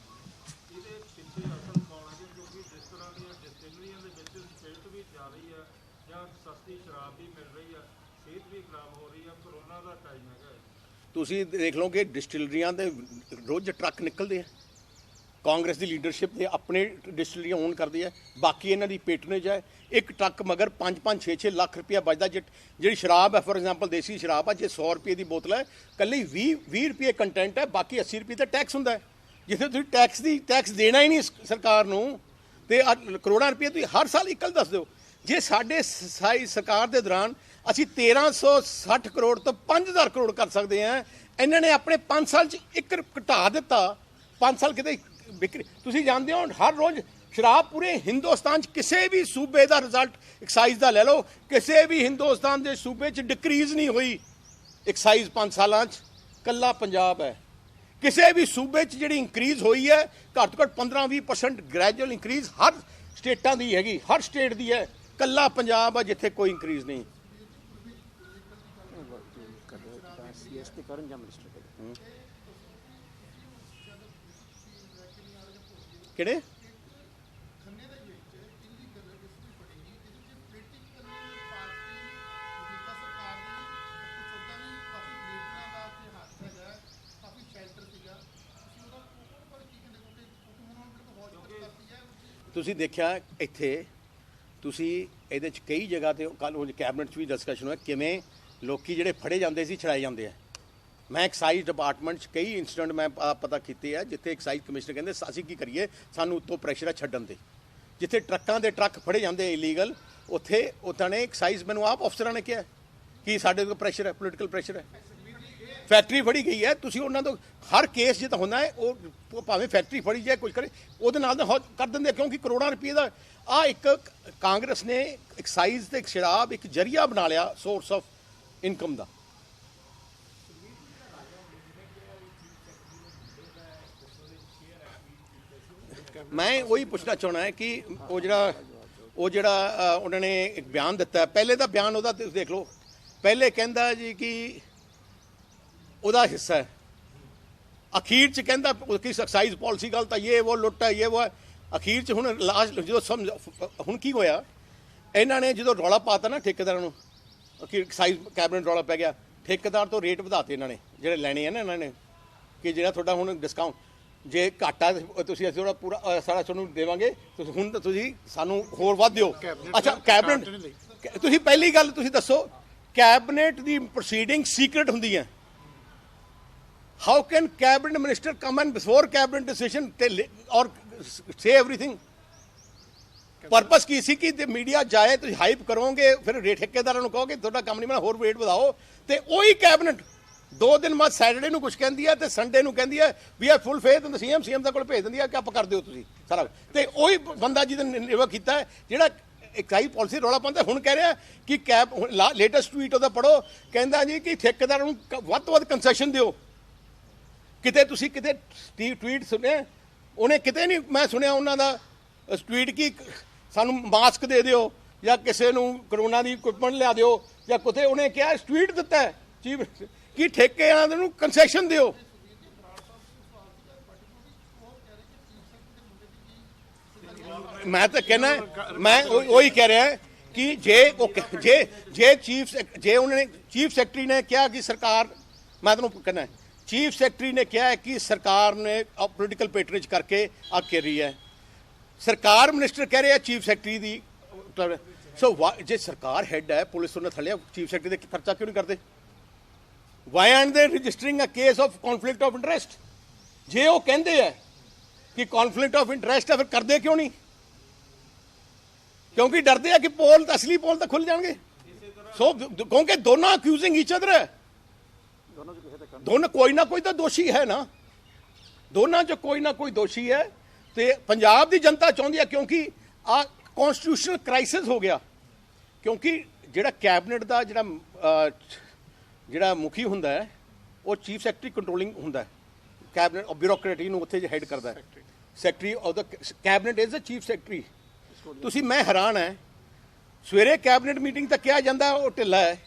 ਸਸਤੀ ਸ਼ਰਾਬ ਵੀ ਮਿਲ ਰਹੀ ਆ, ਸਿਹਤ ਵੀ ਖਰਾਬ ਹੋ ਰਹੀ ਆ, ਕਰੋਨਾ ਦਾ ਟਾਈਮ ਹੈਗਾ। ਤੁਸੀਂ ਦੇਖ ਲਓਗੇ ਡਿਸਟਿਲਰੀਆਂ ਦੇ ਰੋਜ਼ ਟਰੱਕ ਨਿਕਲਦੇ ਆ, ਕਾਂਗਰਸ ਦੀ ਲੀਡਰਸ਼ਿਪ ਦੇ ਆਪਣੇ ਡਿਸਟਿਲਰੀਆਂ ਓਨ ਕਰਦੀ ਹੈ, ਬਾਕੀ ਇਹਨਾਂ ਦੀ ਪੇਟਰੇਜ ਹੈ। ਇੱਕ ਟਰੱਕ ਮਗਰ 5-5 6-6 ਲੱਖ ਰੁਪਇਆ ਬਚਦਾ। ਜਿਹੜੀ ਸ਼ਰਾਬ ਹੈ ਫੋਰ ਐਗਜ਼ਾਮਪਲ ਦੇਸੀ ਸ਼ਰਾਬ ਆ, ਜੇ 100 ਰੁਪਏ ਦੀ ਬੋਤਲ ਹੈ, ਕੱਲੀ 20 ਰੁਪਏ ਕੰਟੈਂਟ ਹੈ, ਬਾਕੀ 80 ਰੁਪਏ ਦਾ ਟੈਕਸ ਹੁੰਦਾ ਹੈ। ਜਿੱਥੇ ਤੁਸੀਂ ਟੈਕਸ ਦੇਣਾ ਹੀ ਨਹੀਂ ਸਰਕਾਰ ਨੂੰ, ਤੇ ਕਰੋੜਾਂ ਰੁਪਏ ਤੁਸੀਂ ਹਰ ਸਾਲ ਇਕੱਲ ਦੱਸ ਦਿਓ। ਜੇ ਸਾਡੇ ਸਰਕਾਰ ਦੇ ਦੌਰਾਨ ਅਸੀਂ 1360 ਕਰੋੜ ਤੋਂ 5000 ਕਰੋੜ ਕਰ ਸਕਦੇ ਹਾਂ, ਇਹਨਾਂ ਨੇ ਆਪਣੇ 5 ਸਾਲ 'ਚ ਇੱਕ ਘਟਾ ਦਿੱਤਾ। 5 ਸਾਲ ਕਿਤੇ ਵਿਕਰੀ, ਤੁਸੀਂ ਜਾਣਦੇ ਹੋ ਹਰ ਰੋਜ਼ ਸ਼ਰਾਬ ਪੂਰੇ ਹਿੰਦੁਸਤਾਨ 'ਚ ਕਿਸੇ ਵੀ ਸੂਬੇ ਦਾ ਰਿਜ਼ਲਟ ਐਕਸਾਈਜ਼ ਦਾ ਲੈ ਲਓ, ਕਿਸੇ ਵੀ ਹਿੰਦੁਸਤਾਨ ਦੇ ਸੂਬੇ 'ਚ ਡਿਕਰੀਜ਼ ਨਹੀਂ ਹੋਈ ਐਕਸਾਈਜ਼ 5 ਸਾਲਾਂ 'ਚ, ਕੱਲਾ ਪੰਜਾਬ ਹੈ। ਕਿਸੇ ਵੀ ਸੂਬੇ 'ਚ ਜਿਹੜੀ ਇੰਕਰੀਜ਼ ਹੋਈ ਹੈ ਘੱਟ ਤੋਂ ਘੱਟ 15-20% ਗ੍ਰੈਜੂਅਲ ਇੰਕਰੀਜ਼ ਹਰ ਸਟੇਟਾਂ ਦੀ ਹੈਗੀ, ਹਰ ਸਟੇਟ ਦੀ ਹੈ, ਕੱਲਾ ਪੰਜਾਬ ਹੈ ਜਿੱਥੇ ਕੋਈ ਇੰਕਰੀਜ਼ ਨਹੀਂ। ਕਿਹੜੇ ਤੁਸੀਂ ਦੇਖਿਆ ਇੱਥੇ, ਤੁਸੀਂ ਇਹਦੇ 'ਚ ਕਈ ਜਗ੍ਹਾ ਤੇ ਕੱਲ੍ਹ ਕੈਬਨਿਟ 'ਚ ਵੀ ਡਿਸਕਸ਼ਨ ਹੋਇਆ ਕਿਵੇਂ ਲੋਕੀ ਜਿਹੜੇ ਫੜੇ ਜਾਂਦੇ ਸੀ ਛੜਾਏ ਜਾਂਦੇ ਆ। ਮੈਂ ਐਕਸਾਈਜ਼ ਡਿਪਾਰਟਮੈਂਟ 'ਚ ਕਈ ਇੰਸੀਡੈਂਟ ਮੈਂ ਪਤਾ ਕੀਤੇ ਆ ਜਿੱਥੇ ਐਕਸਾਈਜ਼ ਕਮਿਸ਼ਨਰ ਕਹਿੰਦੇ ਅਸੀਂ ਕੀ ਕਰੀਏ, ਸਾਨੂੰ ਉੱਤੋਂ ਪ੍ਰੈਸ਼ਰ ਹੈ ਛੱਡਣ ਦੇ। ਜਿੱਥੇ ਟਰੱਕਾਂ ਦੇ ਟਰੱਕ ਫੜੇ ਜਾਂਦੇ ਇਲੀਗਲ, ਉੱਥੇ ਉਹਨਾਂ ਨੇ ਐਕਸਾਈਜ਼, ਮੈਨੂੰ ਆਪ ਅਫਸਰਾਂ ਨੇ ਕਿਹਾ ਕਿ ਸਾਡੇ ਕੋਲ ਪ੍ਰੈਸ਼ਰ ਹੈ, ਪੋਲੀਟੀਕਲ ਪ੍ਰੈਸ਼ਰ ਹੈ। ਫੈਕਟਰੀ ਫੜੀ ਗਈ ਹੈ, ਤੁਸੀਂ ਉਹਨਾਂ ਤੋਂ ਹਰ ਕੇਸ ਜੇ ਤਾਂ ਹੁੰਦਾ ਹੈ ਉਹ ਭਾਵੇਂ ਫੈਕਟਰੀ ਫੜੀ ਜਾਏ ਕੁਝ ਕਰੇ ਉਹਦੇ ਨਾਲ ਤਾਂ ਕਰ ਦਿੰਦੇ, ਕਿਉਂਕਿ ਕਰੋੜਾਂ ਰੁਪਏ ਦਾ ਆ ਇੱਕ ਕਾਂਗਰਸ ਨੇ ਐਕਸਾਈਜ਼ ਤੇ ਸ਼ਰਾਬ ਇੱਕ ਜਰੀਆ ਬਣਾ ਲਿਆ ਸੋਰਸ ਆਫ ਇਨਕਮ ਦਾ। ਮੈਂ ਉਹੀ ਪੁੱਛਣਾ ਚਾਹਣਾ ਹੈ ਕਿ ਉਹ ਜਿਹੜਾ ਉਹਨਾਂ ਨੇ ਇੱਕ ਬਿਆਨ ਦਿੱਤਾ, ਪਹਿਲੇ ਦਾ ਬਿਆਨ ਉਹਦਾ ਤੁਸੀਂ ਦੇਖ ਲਓ। ਪਹਿਲੇ ਕਹਿੰਦਾ ਜੀ ਕਿ ਉਹਦਾ ਹਿੱਸਾ ਹੈ, ਅਖੀਰ 'ਚ ਕਹਿੰਦਾ ਕਿ ਐਕਸਾਈਜ਼ ਪਾਲਿਸੀ ਗਲਤ ਹੈ, ਇਹ ਉਹ ਲੁੱਟ ਹੈ, ਇਹ ਉਹ ਹੈ। ਅਖੀਰ 'ਚ ਹੁਣ ਲਾਸਟ ਜਦੋਂ ਹੁਣ ਕੀ ਹੋਇਆ, ਇਹਨਾਂ ਨੇ ਜਦੋਂ ਰੌਲਾ ਪਾਤਾ ਨਾ ਠੇਕੇਦਾਰਾਂ ਨੂੰ, ਅਖੀਰ ਐਕਸਾਈਜ਼ ਕੈਬਨਿਟ ਰੌਲਾ ਪੈ ਗਿਆ, ਠੇਕੇਦਾਰ ਤੋਂ ਰੇਟ ਵਧਾਤੇ ਇਹਨਾਂ ਨੇ ਜਿਹੜੇ ਲੈਣੇ ਆ ਨਾ ਇਹਨਾਂ ਨੇ, ਕਿ ਜਿਹੜਾ ਤੁਹਾਡਾ ਹੁਣ ਡਿਸਕਾਊਂਟ ਜੇ ਘਾਟਾ ਤੁਸੀਂ ਅਸੀਂ ਉਹਦਾ ਪੂਰਾ ਸਾਰਾ ਤੁਹਾਨੂੰ ਦੇਵਾਂਗੇ, ਤੁਸੀਂ ਹੁਣ ਤਾਂ ਤੁਸੀਂ ਸਾਨੂੰ ਹੋਰ ਵੱਧ ਦਿਓ। ਅੱਛਾ ਕੈਬਨਿਟ, ਤੁਸੀਂ ਪਹਿਲੀ ਗੱਲ ਤੁਸੀਂ ਦੱਸੋ, ਕੈਬਨਿਟ ਦੀ ਪ੍ਰੋਸੀਡਿੰਗ ਸੀਕ੍ਰੇਟ ਹੁੰਦੀ ਹੈ। How can cabinet minister come and before cabinet decision tell or say everything? Purpose ਕੀ ਸੀ ਕਿ ਮੀਡੀਆ ਜਾਏ, ਤੁਸੀਂ ਹਾਈਪ ਕਰੋਗੇ, ਫਿਰ ਠੇਕੇਦਾਰਾਂ ਨੂੰ ਕਹੋਗੇ ਤੁਹਾਡਾ ਕੰਮ ਨਹੀਂ ਬਣਾ, ਹੋਰ ਰੇਟ ਵਧਾਓ, ਤੇ ਉਹੀ ਕੈਬਨਿਟ 2 ਦਿਨ ਬਾਅਦ ਸੈਟਰਡੇ ਨੂੰ ਕੁਝ ਕਹਿੰਦੀ ਹੈ ਤੇ ਸੰਡੇ ਨੂੰ ਕਹਿੰਦੀ ਹੈ we are full faith in CM ਦਾ ਕੋਲ ਭੇਜ ਦਿੰਦੀ ਹੈ ਕਿ ਆਪ ਕਰ ਦਿਓ ਤੁਸੀਂ ਸਾਰਾ। ਤੇ ਉਹੀ ਬੰਦਾ ਜਿਹਨੇ ਨਿਰਵਾਹ ਕੀਤਾ ਹੈ ਜਿਹੜਾ ਐਕਸਾਈਜ਼ ਪਾਲਿਸੀ ਰੌਲਾ ਪਾਉਂਦਾ, ਹੁਣ ਕਹਿ ਰਿਹਾ ਕਿ ਲੇਟੈਸਟ ਟਵੀਟ ਉਹਦਾ ਪੜੋ, ਕਹਿੰਦਾ ਜੀ ਕਿ ਠੇਕੇਦਾਰਾਂ ਨੂੰ ਵੱਧ ਤੋਂ ਵੱਧ ਕੰਸੈਸ਼ਨ ਦਿਓ। ਕਿਤੇ ਤੁਸੀਂ ਕਿਤੇ ਟਵੀਟ ਸੁਣਿਆ ਉਹਨੇ? ਕਿਤੇ ਨਹੀਂ ਮੈਂ ਸੁਣਿਆ ਉਹਨਾਂ ਦਾ ਟਵੀਟ ਕਿ ਸਾਨੂੰ ਮਾਸਕ ਦੇ ਦਿਓ ਜਾਂ ਕਿਸੇ ਨੂੰ ਕਰੋਨਾ ਦੀ ਇਕਵਿਪਮੈਂਟ ਲਿਆ ਦਿਓ, ਜਾਂ ਕਿਤੇ ਉਹਨੇ ਕਿਹਾ ਟਵੀਟ ਦਿੱਤਾ ਹੈ ਚੀਫ ਕਿ ਠੇਕੇਦਾਰਾਂ ਨੂੰ ਕੰਸੈਸ਼ਨ ਦਿਓ। ਮੈਂ ਤਾਂ ਕਹਿਣਾ, ਮੈਂ ਉਹੀ ਕਹਿ ਰਿਹਾ ਕਿ ਜੇ ਚੀਫ ਸੈਕਟਰੀ ਨੇ ਕਿਹਾ ਕਿ ਸਰਕਾਰ, ਮੈਂ ਤੁਹਾਨੂੰ ਕਹਿਣਾ ਚੀਫ ਸੈਕਟਰੀ ਨੇ ਕਿਹਾ ਹੈ ਕਿ ਸਰਕਾਰ ਨੇ ਪੋਲੀਟੀਕਲ ਪੈਟਰੇਜ ਕਰਕੇ ਆ ਕਰ ਰਹੀ ਹੈ, ਸਰਕਾਰ ਮਿਨਿਸਟਰ ਕਹਿ ਰਿਹਾ ਚੀਫ ਸੈਕਟਰੀ ਦੀ। ਸੋ ਜੇ ਸਰਕਾਰ ਹੈਡ ਹੈ, ਪੁਲਿਸ ਉਹਨੇ ਥੱਲੇ ਚੀਫ ਸੈਕਟਰੀ ਦੇ ਖਰਚਾ ਕਿਉਂ ਨਹੀਂ ਕਰਦੇ? Why are they registering a case of conflict of interest? ਜੇ ਉਹ ਕਹਿੰਦੇ ਹੈ ਕਿ ਕੌਨਫਲਿਕਟ ਆਫ ਇੰਟਰਸਟ ਹੈ, ਫਿਰ ਕਰਦੇ ਕਿਉਂ ਨਹੀਂ? ਕਿਉਂਕਿ ਡਰਦੇ ਆ ਕਿ ਪੋਲ ਤਾਂ ਅਸਲੀ ਪੋਲ ਤਾਂ ਖੁੱਲ ਜਾਣਗੇ। ਸੋ ਕਿਉਂਕਿ ਦੋਨੋਂ ਅਕਿਊਜ਼ਿੰਗ ਈਚ ਅਦਰ ਹੈ, ਦੋਨੋਂ ਕੋਈ ਨਾ ਕੋਈ ਤਾਂ ਦੋਸ਼ੀ ਹੈ ਨਾ, ਦੋਨਾਂ 'ਚ ਕੋਈ ਨਾ ਕੋਈ ਦੋਸ਼ੀ ਹੈ। ਤੇ ਪੰਜਾਬ ਦੀ ਜਨਤਾ ਚਾਹੁੰਦੀ ਹੈ, ਕਿਉਂਕਿ ਆ ਕਨਸਟੀਟਿਊਸ਼ਨਲ ਕ੍ਰਾਈਸਿਸ ਹੋ ਗਿਆ, ਕਿਉਂਕਿ ਜਿਹੜਾ ਕੈਬਨਿਟ ਦਾ ਜਿਹੜਾ ਮੁਖੀ ਹੁੰਦਾ ਹੈ ਉਹ ਚੀਫ ਸੈਕਟਰੀ ਕੰਟਰੋਲਿੰਗ ਹੁੰਦਾ ਹੈ, ਕੈਬਨਿਟ ਬਿਊਰੋਕਰੇਟੀ ਨੂੰ ਉੱਥੇ ਹੈਡ ਕਰਦਾ ਹੈ, secretary of the cabinet is a chief secretary. ਤੁਸੀਂ ਮੈਂ ਹੈਰਾਨ ਹੈ, ਸਵੇਰੇ ਕੈਬਨਿਟ ਮੀਟਿੰਗ ਤਾਂ ਕਿਹਾ ਜਾਂਦਾ ਉਹ ਢਿੱਲਾ ਹੈ,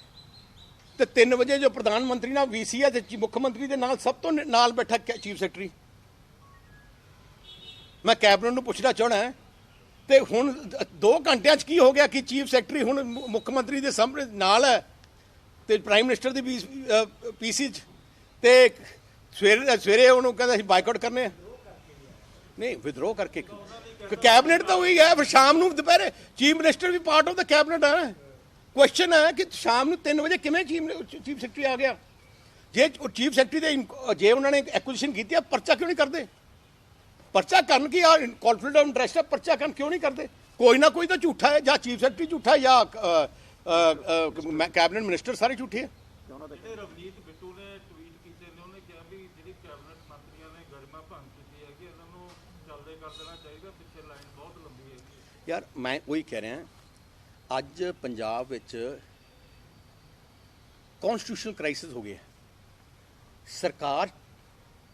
ਤੇ 3 ਵਜੇ ਜੋ ਪ੍ਰਧਾਨ ਮੰਤਰੀ ਨਾਲ ਵੀਸੀ ਹੈ ਤੇ ਮੁੱਖ ਮੰਤਰੀ ਦੇ ਨਾਲ ਸਭ ਤੋਂ ਨਾਲ ਬੈਠਾ ਚੀਫ ਸੈਕਟਰੀ। ਮੈਂ ਕੈਬਨਿਟ ਨੂੰ ਪੁੱਛਣਾ ਚਾਹਣਾ ਤੇ ਹੁਣ 2 ਘੰਟਿਆਂ 'ਚ ਕੀ ਹੋ ਗਿਆ ਕਿ ਚੀਫ ਸੈਕਟਰੀ ਹੁਣ ਮੁੱਖ ਮੰਤਰੀ ਦੇ ਸਾਹਮਣੇ ਨਾਲ ਹੈ ਤੇ ਪ੍ਰਾਈਮ ਮਿਨਿਸਟਰ ਦੀ ਪੀਸੀ 'ਚ ਤੇ ਸਵੇਰੇ ਉਹਨੂੰ ਕਹਿੰਦਾ ਅਸੀਂ ਬਾਈਕਾਟ ਕਰਨੇ ਆ। ਨਹੀਂ ਵਿਦਰੋਹ ਕਰਕੇ ਕੈਬਨਿਟ ਤਾਂ ਉਹੀ ਹੈ, ਫਿਰ ਸ਼ਾਮ ਨੂੰ ਦੁਪਹਿਰੇ ਚੀਫ ਮਿਨਿਸਟਰ ਵੀ ਪਾਰਟ ਆਫ ਦਾ ਕੈਬਨਿਟ ਹੈ। ਕੁਐਸਚਨ ਹੈ ਕਿ ਸ਼ਾਮ ਨੂੰ 3 ਵਜੇ ਕਿਵੇਂ ਚੀਫ ਸੈਕਟਰੀ ਆ ਗਿਆ? ਜੇ ਚੀਫ ਸੈਕਟਰੀ ਦੇ ਜੇ ਉਹਨਾਂ ਨੇ ਐਕੁਜੀਸ਼ਨ ਕੀਤੀ ਆ, ਪਰਚਾ ਕਿਉਂ ਨਹੀਂ ਕਰਦੇ? ਪਰਚਾ ਕਰਨ ਕੀ ਆ ਕੌਨਫਲਿਕਟ ਆਫ ਇੰਟਰਸਟ ਹੈ, ਪਰਚਾ ਕਰਨ ਕਿਉਂ ਨਹੀਂ ਕਰਦੇ? ਕੋਈ ਨਾ ਕੋਈ ਤਾਂ ਝੂਠਾ ਹੈ, ਜਾਂ ਚੀਫ ਸੈਕਟਰੀ ਝੂਠਾ ਹੈ ਜਾਂ ਕੈਬਨਿਟ ਮਿਨਿਸਟਰ ਸਾਰੇ ਝੂਠੇ ਹੈ। ਤੇ ਰਵਨੀਤ ਬਿੱਟੂ ਨੇ ਟਵੀਟ ਕੀਤੇ ਨੇ, ਉਹਨੇ ਕਿਹਾ ਵੀ ਜਿਹੜੀ ਕੈਬਨਿਟ ਮੰਤਰੀਆਂ ਨੇ ਗਰਿਮਾ ਭੰਗ ਕੀਤੀ ਹੈਗੀ ਇਹਨਾਂ ਨੂੰ ਚੱਲਦੇ ਕਰ ਦੇਣਾ ਚਾਹੀਦਾ, ਪਿੱਛੇ ਲਾਈਨ ਬਹੁਤ ਲੰਬੀ ਹੈਗੀ। ਯਾਰ ਮੈਂ ਉਹੀ ਕਹਿ ਰਿਹਾ, ਅੱਜ ਪੰਜਾਬ ਵਿੱਚ ਕੌਨਸਟੀਟਿਊਸ਼ਨਲ ਕ੍ਰਾਈਸਿਸ ਹੋ ਗਿਆ, ਸਰਕਾਰ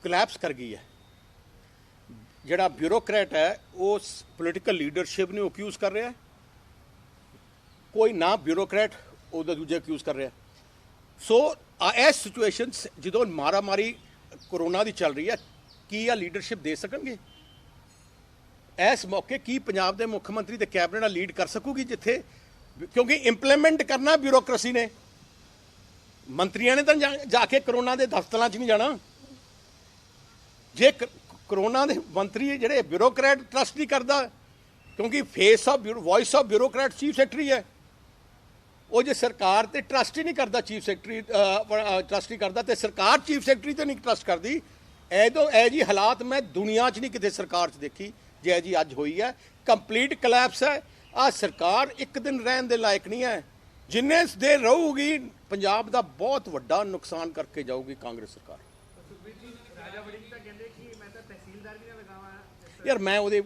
ਕਲੈਪਸ ਕਰ ਗਈ ਹੈ। ਜਿਹੜਾ ਬਿਊਰੋਕਰੇਟ ਹੈ ਉਹ ਪੋਲੀਟੀਕਲ ਲੀਡਰਸ਼ਿਪ ਨੂੰ ਅਕਿਊਜ਼ ਕਰ ਰਿਹਾ, ਕੋਈ ਨਾ ਬਿਊਰੋਕਰੇਟ ਉਹਦਾ ਦੂਜਾ ਅਕਿਊਜ਼ ਕਰ ਰਿਹਾ। ਸੋ ਇਸ ਸਿਚੁਏਸ਼ਨ ਜਦੋਂ ਮਾਰਾਮਾਰੀ ਕਰੋਨਾ ਦੀ ਚੱਲ ਰਹੀ ਹੈ, ਕੀ ਆ ਲੀਡਰਸ਼ਿਪ ਦੇ ਸਕਣਗੇ? ਇਸ ਮੌਕੇ ਕੀ ਪੰਜਾਬ ਦੇ ਮੁੱਖ ਮੰਤਰੀ ਤੇ ਕੈਬਨਿਟ ਨਾਲ ਲੀਡ ਕਰ ਸਕੂਗੀ? ਜਿੱਥੇ ਕਿਉਂਕਿ ਇੰਪਲੀਮੈਂਟ ਕਰਨਾ ਬਿਊਰੋਕ੍ਰੇਸੀ ਨੇ, ਮੰਤਰੀਆਂ ਨੇ ਤਾਂ ਜਾ ਕੇ ਕਰੋਨਾ ਦੇ ਦਫ਼ਤਰਾਂ 'ਚ ਨਹੀਂ ਜਾਣਾ। ਜੇ ਕਰੋਨਾ ਦੇ ਮੰਤਰੀ ਜਿਹੜੇ ਬਿਊਰੋਕਰੇਟ ਟਰਸਟ ਨਹੀਂ ਕਰਦਾ, ਕਿਉਂਕਿ face of voice of bureaucrat chief secretary ਹੈ, ਉਹ ਜੇ ਸਰਕਾਰ ਤੇ ਟਰਸਟ ਹੀ ਨਹੀਂ ਕਰਦਾ, ਚੀਫ ਸੈਕਟਰੀ ਟਰਸਟ ਨਹੀਂ ਕਰਦਾ ਤੇ ਸਰਕਾਰ ਚੀਫ ਸੈਕਟਰੀ ਤੇ ਨਹੀਂ ਟਰਸਟ ਕਰਦੀ, ਇਹ ਜੀ ਹਾਲਾਤ ਮੈਂ ਦੁਨੀਆ 'ਚ ਨਹੀਂ ਕਿਤੇ ਸਰਕਾਰ 'ਚ ਦੇਖੀ ਜੇ ਜੀ ਅੱਜ ਹੋਈ ਹੈ। ਕੰਪਲੀਟ ਕਲੈਪਸ ਹੈ। ਆ ਸਰਕਾਰ ਇੱਕ ਦਿਨ ਰਹਿਣ ਦੇ ਲਾਇਕ ਨਹੀਂ ਹੈ। ਜਿੰਨੇ ਦੇਰ ਰਹੂਗੀ ਪੰਜਾਬ ਦਾ ਬਹੁਤ ਵੱਡਾ ਨੁਕਸਾਨ ਕਰਕੇ ਜਾਊਗੀ ਕਾਂਗਰਸ ਸਰਕਾਰ। ਯਾਰ ਮੈਂ ਉਹਦੇ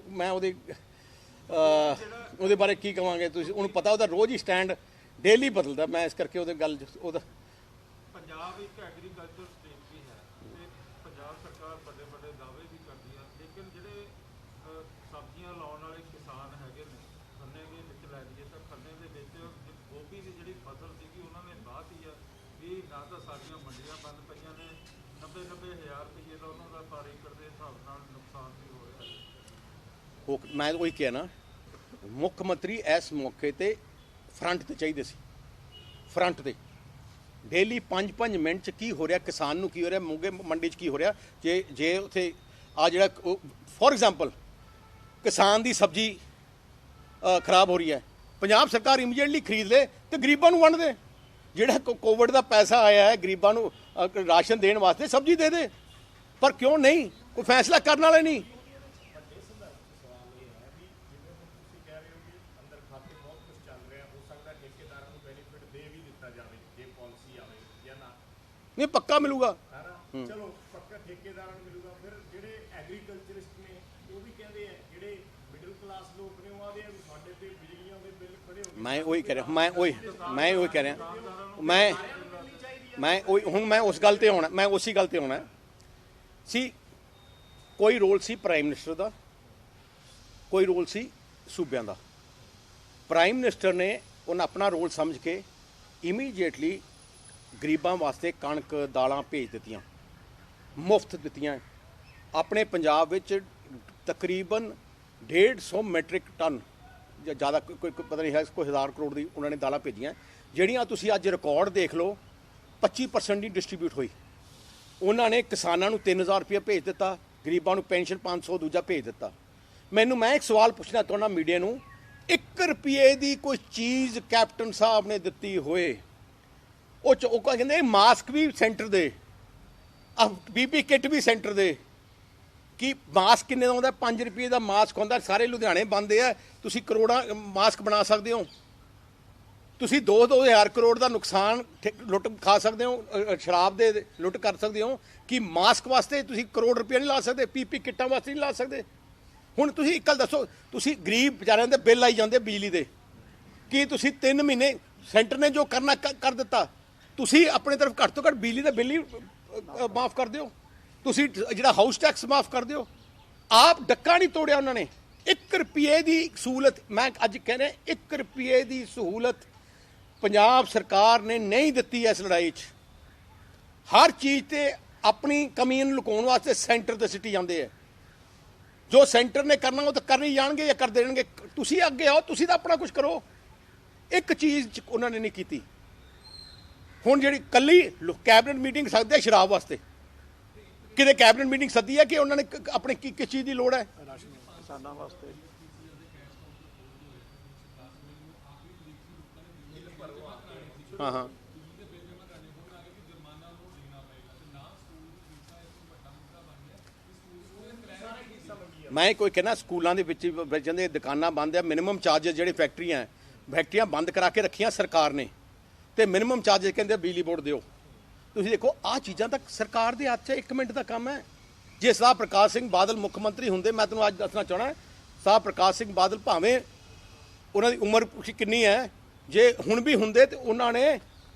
ਬਾਰੇ ਕੀ ਕਹਾਂਗੇ? ਤੁਸੀਂ ਉਹਨੂੰ ਪਤਾ ਉਹਦਾ ਰੋਜ਼ ਹੀ ਸਟੈਂਡ ਡੇਲੀ ਬਦਲਦਾ, ਮੈਂ ਇਸ ਕਰਕੇ ਉਹਦੇ ਗੱਲ ਉਹਦਾ ਪੰਜਾਬ ਇੱਕ ਐਗਰੀਕਲਚਰ ਸਟੇਟ ਵੀ ਹੈ ਤੇ ਪੰਜਾਬ ਸਰਕਾਰ ਵੱਡੇ ਵੱਡੇ ਦਾਅਵੇ ਵੀ ਕਰਦੀ ਹੈ, ਲੇਕਿਨ ਜਿਹੜੇ ਸਬਜ਼ੀਆਂ ਲਾਉਣ ਵਾਲੇ ਕਿਸਾਨ ਹੈਗੇ ਨੇ, ਖੰਨੇ ਦੇ ਵਿੱਚ ਲੈ ਲਈਏ ਤਾਂ ਖੰਨੇ ਦੇ ਵਿੱਚ ਗੋਭੀ ਦੀ ਜਿਹੜੀ ਫਸਲ ਸੀਗੀ ਉਹਨਾਂ ਨੇ ਵਾਹਤੀ ਆ ਵੀ ਨਾ ਤਾਂ ਸਾਡੀਆਂ ਮੰਡੀਆਂ ਬੰਦ ਪਈਆਂ ਨੇ, 90,000 ਰੁਪਏ ਦਾ ਉਹਨਾਂ ਦਾ ਪਰ ਏਕੜ ਦੇ ਹਿਸਾਬ ਨਾਲ ਨੁਕਸਾਨ ਵੀ ਹੋ ਰਿਹਾ ਹੈ। ਮੈਂ ਉਹੀ ਕਿਹਾ ਨਾ, ਮੁੱਖ ਮੰਤਰੀ ਇਸ ਮੌਕੇ ਤੇ ਫਰੰਟ ਤੇ ਚਾਹੀਦੇ ਸੀ। ਫਰੰਟ ਤੇ ਡੇਲੀ 5-5 ਮਿੰਟ 'ਚ ਕੀ ਹੋ ਰਿਹਾ, ਕਿਸਾਨ ਨੂੰ ਕੀ ਹੋ ਰਿਹਾ, ਮੋਗੇ ਮੰਡੀ 'ਚ ਕੀ ਹੋ ਰਿਹਾ। ਜੇ ਉੱਥੇ ਆ ਜਿਹੜਾ ਫੋਰ ਐਗਜ਼ਾਮਪਲ ਕਿਸਾਨ ਦੀ ਸਬਜ਼ੀ ਖਰਾਬ ਹੋ ਰਹੀ ਹੈ, ਪੰਜਾਬ ਸਰਕਾਰ ਇਮੀਡੀਏਟਲੀ ਖਰੀਦ ਲੇ ਤੇ ਗਰੀਬਾਂ ਨੂੰ ਵੰਡ ਦੇ। ਜਿਹੜਾ ਕੋਵਿਡ ਦਾ ਪੈਸਾ ਆਇਆ ਹੈ ਗਰੀਬਾਂ ਨੂੰ ਰਾਸ਼ਨ ਦੇਣ ਵਾਸਤੇ, ਸਬਜ਼ੀ ਦੇ ਦੇ। ਪਰ ਕਿਉਂ ਨਹੀਂ? ਕੋਈ ਫੈਸਲਾ ਕਰਨ ਵਾਲੇ ਨਹੀਂ। ਨਹੀਂ ਪੱਕਾ ਮਿਲੂਗਾ। ਚਲੋ ਪੱਕਾ ਠੇਕੇਦਾਰਾਂ ਨੂੰ ਮਿਲੂਗਾ, ਫਿਰ ਜਿਹੜੇ ਐਗਰੀਕਲਚਰਿਸਟ ਨੇ ਉਹ ਵੀ ਕਹਿੰਦੇ ਆ, ਜਿਹੜੇ ਮਿਡਲ ਕਲਾਸ ਲੋਕ ਨੇ ਉਹ ਆਦੇ ਆ ਵੀ ਸਾਡੇ ਤੇ ਬਿਜਲੀਆਂ ਦੇ ਬਿੱਲ ਖੜੇ ਹੋ ਗਏ। ਮੈਂ ਉਹੀ ਕਹਿ ਰਿਹਾ ਹੁਣ ਮੈਂ ਉਸ ਗੱਲ ਤੇ ਆਉਣਾ, ਮੈਂ ਉਸੇ ਗੱਲ ਤੇ ਆਉਣਾ ਸੀ। ਕੋਈ ਰੋਲ ਸੀ ਪ੍ਰਾਈਮ ਮਿਨਿਸਟਰ ਦਾ, ਕੋਈ ਰੋਲ ਸੀ ਸੂਬਿਆਂ ਦਾ। ਪ੍ਰਾਈਮ ਮਿਨਿਸਟਰ ਨੇ ਉਹਨਾਂ ਆਪਣਾ ਰੋਲ ਸਮਝ ਕੇ ਇਮੀਡੀਏਟਲੀ ਗਰੀਬਾਂ ਵਾਸਤੇ ਕਣਕ ਦਾਲਾਂ ਭੇਜ ਦਿੱਤੀਆਂ, ਮੁਫਤ ਦਿੱਤੀਆਂ। ਆਪਣੇ ਪੰਜਾਬ ਵਿੱਚ ਤਕਰੀਬਨ 150 ਮੈਟ੍ਰਿਕ ਟਨ ਜਾਂ ਜ਼ਿਆਦਾ ਕੋਈ ਪਤਾ ਨਹੀਂ ਹੈ, ਕੋਈ 1000 ਕਰੋੜ ਦੀ ਉਹਨਾਂ ਨੇ ਦਾਲਾਂ ਭੇਜੀਆਂ, ਜਿਹੜੀਆਂ ਤੁਸੀਂ ਅੱਜ ਰਿਕਾਰਡ ਦੇਖ ਲਓ 25% ਦੀ ਡਿਸਟਰੀਬਿਊਟ ਹੋਈ। ਉਹਨਾਂ ਨੇ ਕਿਸਾਨਾਂ ਨੂੰ 3000 ਰੁਪਏ ਭੇਜ ਦਿੱਤਾ, ਗਰੀਬਾਂ ਨੂੰ ਪੈਨਸ਼ਨ 500 ਦੂਜਾ ਭੇਜ ਦਿੱਤਾ। ਮੈਂ ਇੱਕ ਸਵਾਲ ਪੁੱਛਣਾ ਚਾਹੁੰਦਾ ਮੀਡੀਆ ਨੂੰ, 1 ਰੁਪਏ ਦੀ ਕੋਈ ਚੀਜ਼ ਕੈਪਟਨ ਸਾਹਿਬ ਨੇ ਦਿੱਤੀ ਹੋਏ? ਉਹ ਕਹਿੰਦੇ ਮਾਸਕ ਵੀ ਸੈਂਟਰ ਦੇ, ਬੀਪੀ ਕਿੱਟ ਵੀ ਸੈਂਟਰ ਦੇ। ਕਿ ਮਾਸਕ ਕਿੰਨੇ ਦਾ ਆਉਂਦਾ? 5 ਰੁਪਏ ਦਾ ਮਾਸਕ ਹੁੰਦਾ। ਸਾਰੇ ਲੁਧਿਆਣੇ ਬੰਦੇ ਆ, ਤੁਸੀਂ ਕਰੋੜਾਂ ਮਾਸਕ ਬਣਾ ਸਕਦੇ ਹੋ। ਤੁਸੀਂ 2-2000 ਕਰੋੜ ਦਾ ਨੁਕਸਾਨ ਲੁੱਟ ਖਾ ਸਕਦੇ ਹੋ, ਸ਼ਰਾਬ ਦੇ ਲੁੱਟ ਕਰ ਸਕਦੇ ਹੋ। ਕਿ ਮਾਸਕ ਵਾਸਤੇ ਤੁਸੀਂ ਕਰੋੜ ਰੁਪਏ ਨਹੀਂ ਲਾ ਸਕਦੇ, ਪੀਪੀ ਕਿੱਟਾਂ ਵਾਸਤੇ ਨਹੀਂ ਲਾ ਸਕਦੇ। ਹੁਣ ਤੁਸੀਂ ਇੱਕ ਗੱਲ ਦੱਸੋ, ਤੁਸੀਂ ਗਰੀਬ ਵਿਚਾਰਿਆਂ ਦੇ ਬਿੱਲ ਆਈ ਜਾਂਦੇ ਬਿਜਲੀ ਦੇ, ਕੀ ਤੁਸੀਂ 3 ਮਹੀਨੇ ਸੈਂਟਰ ਨੇ ਜੋ ਕਰਨਾ ਕਰ ਦਿੱਤਾ? ਤੁਸੀਂ ਆਪਣੇ ਤਰਫ ਘੱਟ ਤੋਂ ਘੱਟ ਬਿਜਲੀ ਦਾ ਬਿੱਲ ਹੀ ਮਾਫ ਕਰ ਦਿਓ, ਤੁਸੀਂ ਜਿਹੜਾ ਹਾਊਸ ਟੈਕਸ ਮਾਫ ਕਰ ਦਿਓ। ਆਪ ਡੱਕਾ ਨਹੀਂ ਤੋੜਿਆ ਉਹਨਾਂ ਨੇ। 1 ਰੁਪਏ ਦੀ ਸਹੂਲਤ, ਮੈਂ ਅੱਜ ਕਹਿ ਰਿਹਾ 1 ਰੁਪਏ ਦੀ ਸਹੂਲਤ ਪੰਜਾਬ ਸਰਕਾਰ ਨੇ ਨਹੀਂ ਦਿੱਤੀ ਇਸ ਲੜਾਈ 'ਚ। ਹਰ ਚੀਜ਼ ਤੇ ਆਪਣੀ ਕਮੀ ਨੂੰ ਲੁਕਾਉਣ ਵਾਸਤੇ ਸੈਂਟਰ ਤੇ ਸਿੱਟੀ ਜਾਂਦੇ ਆ। ਜੋ ਸੈਂਟਰ ਨੇ ਕਰਨਾ ਉਹ ਤਾਂ ਕਰ ਹੀ ਜਾਣਗੇ ਜਾਂ ਕਰ ਦੇਣਗੇ। ਤੁਸੀਂ ਅੱਗੇ ਆਓ, ਤੁਸੀਂ ਤਾਂ ਆਪਣਾ ਕੁਝ ਕਰੋ। ਇੱਕ ਚੀਜ਼ ਉਹਨਾਂ ਨੇ ਨਹੀਂ ਕੀਤੀ। ਹੁਣ ਜਿਹੜੀ ਕੱਲੀ ਕੈਬਨਿਟ ਮੀਟਿੰਗ ਸੱਦਦੇ ਆ ਸ਼ਰਾਬ ਵਾਸਤੇ, ਕਿਤੇ ਕੈਬਨਿਟ ਮੀਟਿੰਗ ਸੱਦੀ ਹੈ ਕਿ ਉਹਨਾਂ ਨੇ ਆਪਣੇ ਕਿਸ ਚੀਜ਼ ਦੀ ਲੋੜ ਹੈ? ਕਿਸਾਨਾਂ ਵਾਸਤੇ ਹਾਂ ਹਾਂ ਮੈਂ ਕੋਈ ਕਹਿੰਦਾ ਸਕੂਲਾਂ ਦੇ ਵਿੱਚ ਬੱਚਿਆਂ ਦੇ ਦੁਕਾਨਾਂ ਬੰਦ ਆ, ਮਿਨੀਮਮ ਚਾਰਜਸ ਜਿਹੜੇ ਫੈਕਟਰੀਆਂ ਬੰਦ ਕਰਾ ਕੇ ਰੱਖੀਆਂ ਸਰਕਾਰ ਨੇ, ਤੇ ਮਿਨੀਮਮ ਚਾਰਜਸ ਕਹਿੰਦੇ ਬਿਜਲੀ ਬੋਰਡ ਦਿਓ। ਤੁਸੀਂ ਦੇਖੋ ਆਹ ਚੀਜ਼ਾਂ ਤਾਂ ਸਰਕਾਰ ਦੇ ਹੱਥ 'ਚ 1 ਮਿੰਟ ਦਾ ਕੰਮ ਹੈ। ਜੇ ਸਰਦਾਰ ਪ੍ਰਕਾਸ਼ ਸਿੰਘ ਬਾਦਲ ਮੁੱਖ ਮੰਤਰੀ ਹੁੰਦੇ, ਮੈਂ ਤੁਹਾਨੂੰ ਅੱਜ ਦੱਸਣਾ ਚਾਹਣਾ, ਸਰਦਾਰ ਪ੍ਰਕਾਸ਼ ਸਿੰਘ ਬਾਦਲ ਭਾਵੇਂ ਉਹਨਾਂ ਦੀ ਉਮਰ ਕਿੰਨੀ ਹੈ, ਜੇ ਹੁਣ ਵੀ ਹੁੰਦੇ ਤੇ ਉਹਨਾਂ ਨੇ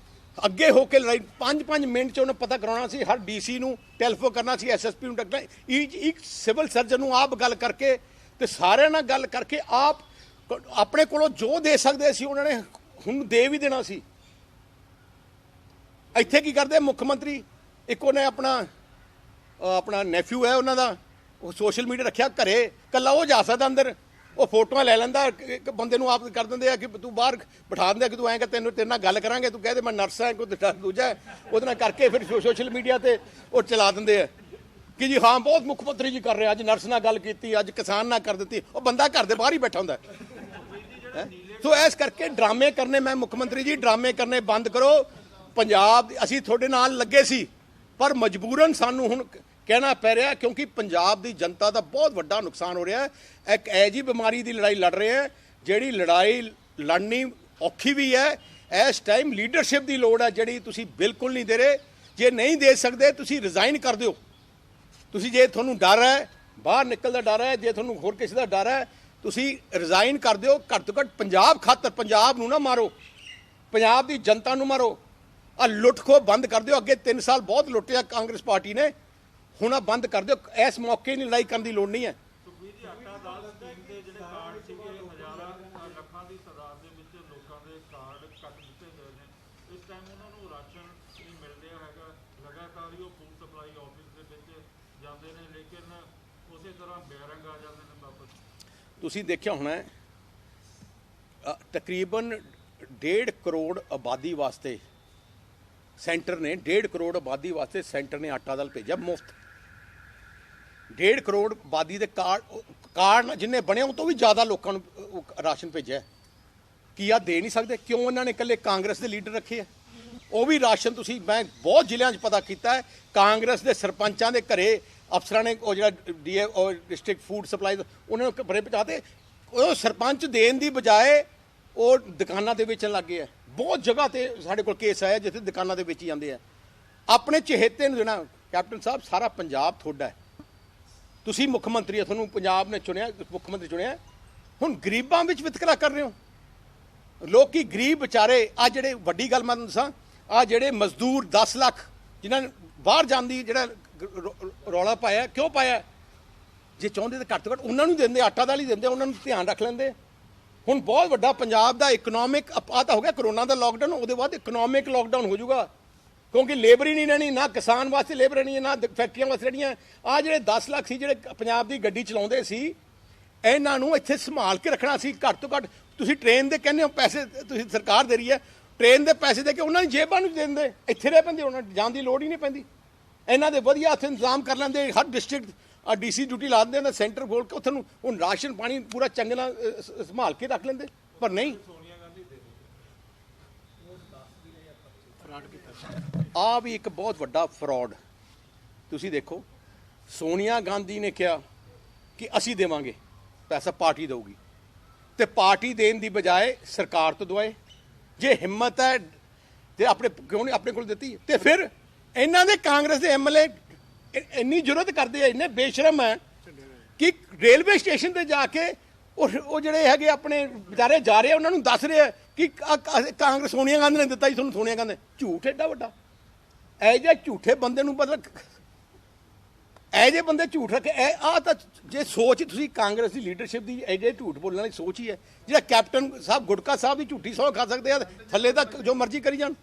ਅੱਗੇ ਹੋ ਕੇ ਲੜਾਈ 5-5 ਮਿੰਟ 'ਚ ਉਹਨੇ ਪਤਾ ਕਰਾਉਣਾ ਸੀ, ਹਰ ਡੀਸੀ ਨੂੰ ਟੈਲੀਫੋਨ ਕਰਨਾ ਸੀ, ਐਸਐਸਪੀ ਨੂੰ ਡੱਕਣਾ, ਇੱਕ ਸਿਵਲ ਸਰਜਨ ਨੂੰ ਆਪ ਗੱਲ ਕਰਕੇ ਤੇ ਸਾਰਿਆਂ ਨਾਲ ਗੱਲ ਕਰਕੇ ਆਪ ਆਪਣੇ ਕੋਲੋਂ ਜੋ ਦੇ ਸਕਦੇ ਸੀ ਉਹਨਾਂ ਨੇ ਹੁਣ ਦੇ ਵੀ ਦੇਣਾ ਸੀ। ਇੱਥੇ ਕੀ ਕਰਦੇ ਮੁੱਖ ਮੰਤਰੀ? ਇੱਕ ਉਹਨੇ ਆਪਣਾ ਨੈਫਿਊ ਹੈ ਉਹਨਾਂ ਦਾ, ਉਹ ਸੋਸ਼ਲ ਮੀਡੀਆ ਰੱਖਿਆ ਘਰੇ, ਕੱਲਾ ਉਹ ਜਾ ਸਕਦਾ ਅੰਦਰ, ਉਹ ਫੋਟੋਆਂ ਲੈ ਲੈਂਦਾ, ਇੱਕ ਬੰਦੇ ਨੂੰ ਆਪ ਕਰ ਦਿੰਦੇ ਆ ਕਿ ਤੂੰ ਬਾਹਰ ਬਿਠਾ ਦਿੰਦੇ ਕਿ ਤੂੰ ਐਂ ਕਿ ਤੇਰੇ ਨਾਲ ਗੱਲ ਕਰਾਂਗੇ, ਤੂੰ ਕਹਦੇ ਮੈਂ ਨਰਸ ਹਾਂ, ਕੋਈ ਦੂਜਾ ਉਹਦੇ ਨਾਲ ਕਰਕੇ ਫਿਰ ਸੋਸ਼ਲ ਮੀਡੀਆ ਤੇ ਉਹ ਚਲਾ ਦਿੰਦੇ ਆ ਕਿ ਜੀ ਹਾਂ ਬਹੁਤ ਮੁੱਖ ਮੰਤਰੀ ਜੀ ਕਰ ਰਹੇ, ਅੱਜ ਨਰਸ ਨਾਲ ਗੱਲ ਕੀਤੀ, ਅੱਜ ਕਿਸਾਨ ਨਾਲ ਕਰ ਦਿੱਤੀ। ਉਹ ਬੰਦਾ ਘਰ ਦੇ ਬਾਹਰ ਹੀ ਬੈਠਾ ਹੁੰਦਾ ਹੈ। ਸੋ ਇਸ ਕਰਕੇ ਡਰਾਮੇ ਕਰਨੇ, ਮੈਂ ਮੁੱਖ ਮੰਤਰੀ ਜੀ ਡਰਾਮੇ ਕਰਨੇ ਬੰਦ ਕਰੋ। ਪੰਜਾਬ ਅਸੀਂ ਤੁਹਾਡੇ ਨਾਲ ਲੱਗੇ ਸੀ, ਪਰ ਮਜਬੂਰਨ ਸਾਨੂੰ ਹੁਣ ਕਹਿਣਾ ਪੈ ਰਿਹਾ ਕਿਉਂਕਿ ਪੰਜਾਬ ਦੀ ਜਨਤਾ ਦਾ ਬਹੁਤ ਵੱਡਾ ਨੁਕਸਾਨ ਹੋ ਰਿਹਾ ਹੈ। ਇੱਕ ਐਜੀ ਬਿਮਾਰੀ ਦੀ ਲੜਾਈ ਲੜ ਰਹੇ ਹੈ, ਜਿਹੜੀ ਲੜਾਈ ਲੜਨੀ ਔਖੀ ਵੀ ਹੈ। ਇਸ ਟਾਈਮ ਲੀਡਰਸ਼ਿਪ ਦੀ ਲੋੜ ਹੈ, ਜਿਹੜੀ ਤੁਸੀਂ ਬਿਲਕੁਲ ਨਹੀਂ ਦੇ ਰਹੇ। ਜੇ ਨਹੀਂ ਦੇ ਸਕਦੇ ਤੁਸੀਂ ਰਿਜ਼ਾਈਨ ਕਰ ਦਿਓ। ਤੁਸੀਂ ਜੇ ਤੁਹਾਨੂੰ ਡਰ ਹੈ ਬਾਹਰ ਨਿਕਲ ਦਾ ਡਰ ਹੈ, ਜੇ ਤੁਹਾਨੂੰ ਹੋਰ ਕਿਸੇ ਦਾ ਡਰ ਹੈ, ਤੁਸੀਂ ਰਿਜ਼ਾਈਨ ਕਰ ਦਿਓ। ਘੱਟ ਤੋਂ ਘੱਟ ਪੰਜਾਬ ਖਾਤਰ ਪੰਜਾਬ ਨੂੰ ਨਾ ਮਾਰੋ, ਪੰਜਾਬ ਦੀ ਜਨਤਾ ਨੂੰ ਮਾਰੋ। ਆ ਲੁੱਟ ਖੋਹ ਬੰਦ ਕਰ ਦਿਓ। ਅੱਗੇ 3 ਸਾਲ ਬਹੁਤ ਲੁੱਟਿਆ ਕਾਂਗਰਸ ਪਾਰਟੀ ਨੇ, ਹੁਣ ਆ ਬੰਦ ਕਰ ਦਿਓ। ਇਸ ਮੌਕੇ ਨਹੀਂ ਲੜਾਈ ਕਰਨ ਦੀ ਲੋੜ ਨਹੀਂ ਹੈ। ਸੁਖਬੀਰ ਜੀ, ਆਟਾ ਦਾਲ ਸਕੀਮ ਦੇ ਜਿਹੜੇ ਕਾਰਡ ਸੀਗੇ, ਹਜ਼ਾਰਾਂ ਲੱਖਾਂ ਦੀ ਤਾਦਾਦ ਦੇ ਵਿੱਚ ਲੋਕਾਂ ਦੇ ਕਾਰਡ ਕੱਟ ਦਿੱਤੇ ਗਏ ਨੇ। ਇਸ ਟਾਈਮ ਉਹਨਾਂ ਨੂੰ ਰਾਸ਼ਨ ਨਹੀਂ ਮਿਲ ਰਿਹਾ ਹੈਗਾ। ਲਗਾਤਾਰ ਹੀ ਉਹ ਫੂਡ ਸਪਲਾਈ ਆਫਿਸ ਦੇ ਵਿੱਚ ਜਾਂਦੇ ਨੇ, ਲੇਕਿਨ ਉਸੇ ਤਰ੍ਹਾਂ ਬੇਰੰਗ ਆ ਜਾਂਦੇ ਨੇ ਵਾਪਸ। ਤੁਸੀਂ ਦੇਖਿਆ ਹੋਣਾ ਤਕਰੀਬਨ 1.5 ਕਰੋੜ ਆਬਾਦੀ ਵਾਸਤੇ ਸੈਂਟਰ ਨੇ 1.5 ਕਰੋੜ ਆਬਾਦੀ ਵਾਸਤੇ ਸੈਂਟਰ ਨੇ ਆਟਾ ਦਾਲ ਭੇਜਿਆ ਮੁਫਤ। 1.5 ਕਰੋੜ ਆਬਾਦੀ ਦੇ ਕਾਰਡ ਜਿੰਨੇ ਬਣੇ ਉਹ ਤੋਂ ਵੀ ਜ਼ਿਆਦਾ ਲੋਕਾਂ ਨੂੰ ਰਾਸ਼ਨ ਭੇਜਿਆ। ਕੀ ਆ ਦੇ ਨਹੀਂ ਸਕਦੇ? ਕਿਉਂ ਇਹਨਾਂ ਨੇ ਇਕੱਲੇ ਕਾਂਗਰਸ ਦੇ ਲੀਡਰ ਰੱਖੇ ਆ? ਉਹ ਵੀ ਰਾਸ਼ਨ ਤੁਸੀਂ, ਮੈਂ ਬਹੁਤ ਜ਼ਿਲ੍ਹਿਆਂ 'ਚ ਪਤਾ ਕੀਤਾ ਹੈ, ਕਾਂਗਰਸ ਦੇ ਸਰਪੰਚਾਂ ਦੇ ਘਰੇ ਅਫਸਰਾਂ ਨੇ ਉਹ ਜਿਹੜਾ ਡਿਸਟ੍ਰਿਕਟ ਫੂਡ ਸਪਲਾਈ ਉਹਨਾਂ ਨੂੰ ਬੜੇ ਪਹੁੰਚਾਤੇ। ਉਹ ਸਰਪੰਚ ਦੇਣ ਦੀ ਬਜਾਏ ਉਹ ਦੁਕਾਨਾਂ ਦੇ ਵੇਚਣ ਲੱਗ ਗਏ ਆ। ਬਹੁਤ ਜਗ੍ਹਾ ਤੇ ਸਾਡੇ ਕੋਲ ਕੇਸ ਆਇਆ ਜਿੱਥੇ ਦੁਕਾਨਾਂ ਦੇ ਵੇਚੀ ਜਾਂਦੇ ਆ। ਆਪਣੇ ਚਹੇਤੇ ਨੂੰ ਦੇਣਾ। ਕੈਪਟਨ ਸਾਹਿਬ, ਸਾਰਾ ਪੰਜਾਬ ਤੁਹਾਡਾ ਹੈ, ਤੁਸੀਂ ਮੁੱਖ ਮੰਤਰੀ ਆ, ਤੁਹਾਨੂੰ ਪੰਜਾਬ ਨੇ ਚੁਣਿਆ, ਮੁੱਖ ਮੰਤਰੀ ਚੁਣਿਆ। ਹੁਣ ਗਰੀਬਾਂ ਵਿੱਚ ਵਿਤਕਰਾ ਕਰ ਰਹੇ ਹੋ। ਲੋਕੀ ਗਰੀਬ ਵਿਚਾਰੇ, ਆ ਜਿਹੜੇ ਵੱਡੀ ਗੱਲ ਮੈਂ ਤੁਹਾਨੂੰ ਦੱਸਾਂ, ਆ ਜਿਹੜੇ ਮਜ਼ਦੂਰ 10 ਲੱਖ ਜਿਨ੍ਹਾਂ ਨੇ ਬਾਹਰ ਜਾਣ ਦੀ ਜਿਹੜਾ ਰੌਲਾ ਪਾਇਆ, ਕਿਉਂ ਪਾਇਆ? ਜੇ ਚਾਹੁੰਦੇ ਤਾਂ ਘੱਟ ਤੋਂ ਘੱਟ ਉਹਨਾਂ ਨੂੰ ਦਿੰਦੇ, ਆਟਾ ਦਾਲ ਹੀ ਦਿੰਦੇ, ਉਹਨਾਂ ਨੂੰ ਧਿਆਨ ਰੱਖ ਲੈਂਦੇ। ਹੁਣ ਬਹੁਤ ਵੱਡਾ ਪੰਜਾਬ ਦਾ ਇਕਨੋਮਿਕ ਆ ਤਾਂ ਹੋ ਗਿਆ ਕਰੋਨਾ ਦਾ ਲਾਕਡਾਊਨ, ਉਹਦੇ ਬਾਅਦ ਇਕਨੋਮਿਕ ਲਾਕਡਾਊਨ ਹੋ ਜਾਊਗਾ ਕਿਉਂਕਿ ਲੇਬਰ ਹੀ ਨਹੀਂ ਰਹਿਣੀ, ਨਾ ਕਿਸਾਨ ਵਾਸਤੇ ਲੇਬਰ ਰਹਿਣੀ ਹੈ, ਨਾ ਫੈਕਟਰੀਆਂ ਵਾਸਤੇ ਰਹਿਣੀਆਂ। ਆ ਜਿਹੜੇ 10 ਲੱਖ ਸੀ ਜਿਹੜੇ ਪੰਜਾਬ ਦੀ ਗੱਡੀ ਚਲਾਉਂਦੇ ਸੀ, ਇਹਨਾਂ ਨੂੰ ਇੱਥੇ ਸੰਭਾਲ ਕੇ ਰੱਖਣਾ ਸੀ। ਘੱਟ ਤੋਂ ਘੱਟ ਤੁਸੀਂ ਟ੍ਰੇਨ ਦੇ ਕਹਿੰਦੇ ਹੋ ਪੈਸੇ ਤੁਸੀਂ ਸਰਕਾਰ ਦੇ ਰਹੀ ਹੈ, ਟ੍ਰੇਨ ਦੇ ਪੈਸੇ ਦੇ ਕੇ ਉਹਨਾਂ ਦੀ ਜੇਬਾਂ ਨੂੰ ਦੇ ਦਿੰਦੇ, ਇੱਥੇ ਰਹਿ ਪੈਂਦੇ, ਉਹਨਾਂ ਜਾਣ ਦੀ ਲੋੜ ਹੀ ਨਹੀਂ ਪੈਂਦੀ। ਇਹਨਾਂ ਦੇ ਵਧੀਆ ਉੱਥੇ ਇੰਤਜ਼ਾਮ ਕਰ ਲੈਂਦੇ, ਹਰ ਡਿਸਟ੍ਰਿਕਟ ਡੀਸੀ ਡਿਊਟੀ ਲਾ ਦਿੰਦੇ, ਸੈਂਟਰ ਖੋਲ ਕੇ ਉੱਥੇ ਨੂੰ ਹੁਣ ਰਾਸ਼ਨ ਪਾਣੀ ਪੂਰਾ ਚੰਗੇ ਨਾਲ ਸੰਭਾਲ ਕੇ ਰੱਖ ਲੈਂਦੇ। ਪਰ ਨਹੀਂ, ਆ ਵੀ ਇੱਕ ਬਹੁਤ ਵੱਡਾ ਫਰਾਡ। ਤੁਸੀਂ ਦੇਖੋ, ਸੋਨੀਆ ਗਾਂਧੀ ਨੇ ਕਿਹਾ ਕਿ ਅਸੀਂ ਦੇਵਾਂਗੇ ਪੈਸਾ, ਪਾਰਟੀ ਦੇਊਗੀ, ਤੇ ਪਾਰਟੀ ਦੇਣ ਦੀ ਬਜਾਏ ਸਰਕਾਰ ਤੋਂ ਦਵਾਏ। ਜੇ ਹਿੰਮਤ ਹੈ ਤੇ ਆਪਣੇ ਕਿਉਂ ਨਹੀਂ ਆਪਣੇ ਕੋਲ ਦਿੱਤੀ? ਤੇ ਫਿਰ ਇਹਨਾਂ ਦੇ ਕਾਂਗਰਸ ਦੇ ਐਮਐਲਏ ਇੰਨੀ ਜ਼ਰੂਰਤ ਕਰਦੇ ਆ, ਇੰਨੇ ਬੇਸ਼ਰਮ ਹੈ ਕਿ ਰੇਲਵੇ ਸਟੇਸ਼ਨ ਤੇ ਜਾ ਕੇ ਉਹ ਜਿਹੜੇ ਹੈਗੇ ਆਪਣੇ ਵਿਚਾਰੇ ਜਾ ਰਹੇ, ਉਹਨਾਂ ਨੂੰ ਦੱਸ ਰਹੇ ਕਿ ਕਾਂਗਰਸ ਸੋਨੀਆ ਗਾਂਧੀ ਨੇ ਦਿੱਤਾ ਜੀ ਤੁਹਾਨੂੰ। ਸੋਨੀਆ ਗਾਂਧੀ ਝੂਠ ਐਡਾ ਵੱਡਾ, ਇਹ ਜਿਹੇ ਝੂਠੇ ਬੰਦੇ ਨੂੰ ਮਤਲਬ ਇਹ ਜਿਹੇ ਬੰਦੇ ਝੂਠ ਰੱਖੇ। ਆਹ ਤਾਂ ਜੇ ਸੋਚ ਤੁਸੀਂ ਕਾਂਗਰਸ ਦੀ ਲੀਡਰਸ਼ਿਪ ਦੀ ਇਹ ਜਿਹੇ ਝੂਠ ਬੋਲਣ ਵਾਲੀ ਸੋਚ ਹੀ ਹੈ। ਜਿਹੜਾ ਕੈਪਟਨ ਸਾਹਿਬ ਗੁਟਕਾ ਸਾਹਿਬ ਦੀ ਝੂਠੀ ਸੌ ਖਾ ਸਕਦੇ ਆ, ਥੱਲੇ ਤੱਕ ਜੋ ਮਰਜ਼ੀ ਕਰੀ ਜਾਣ।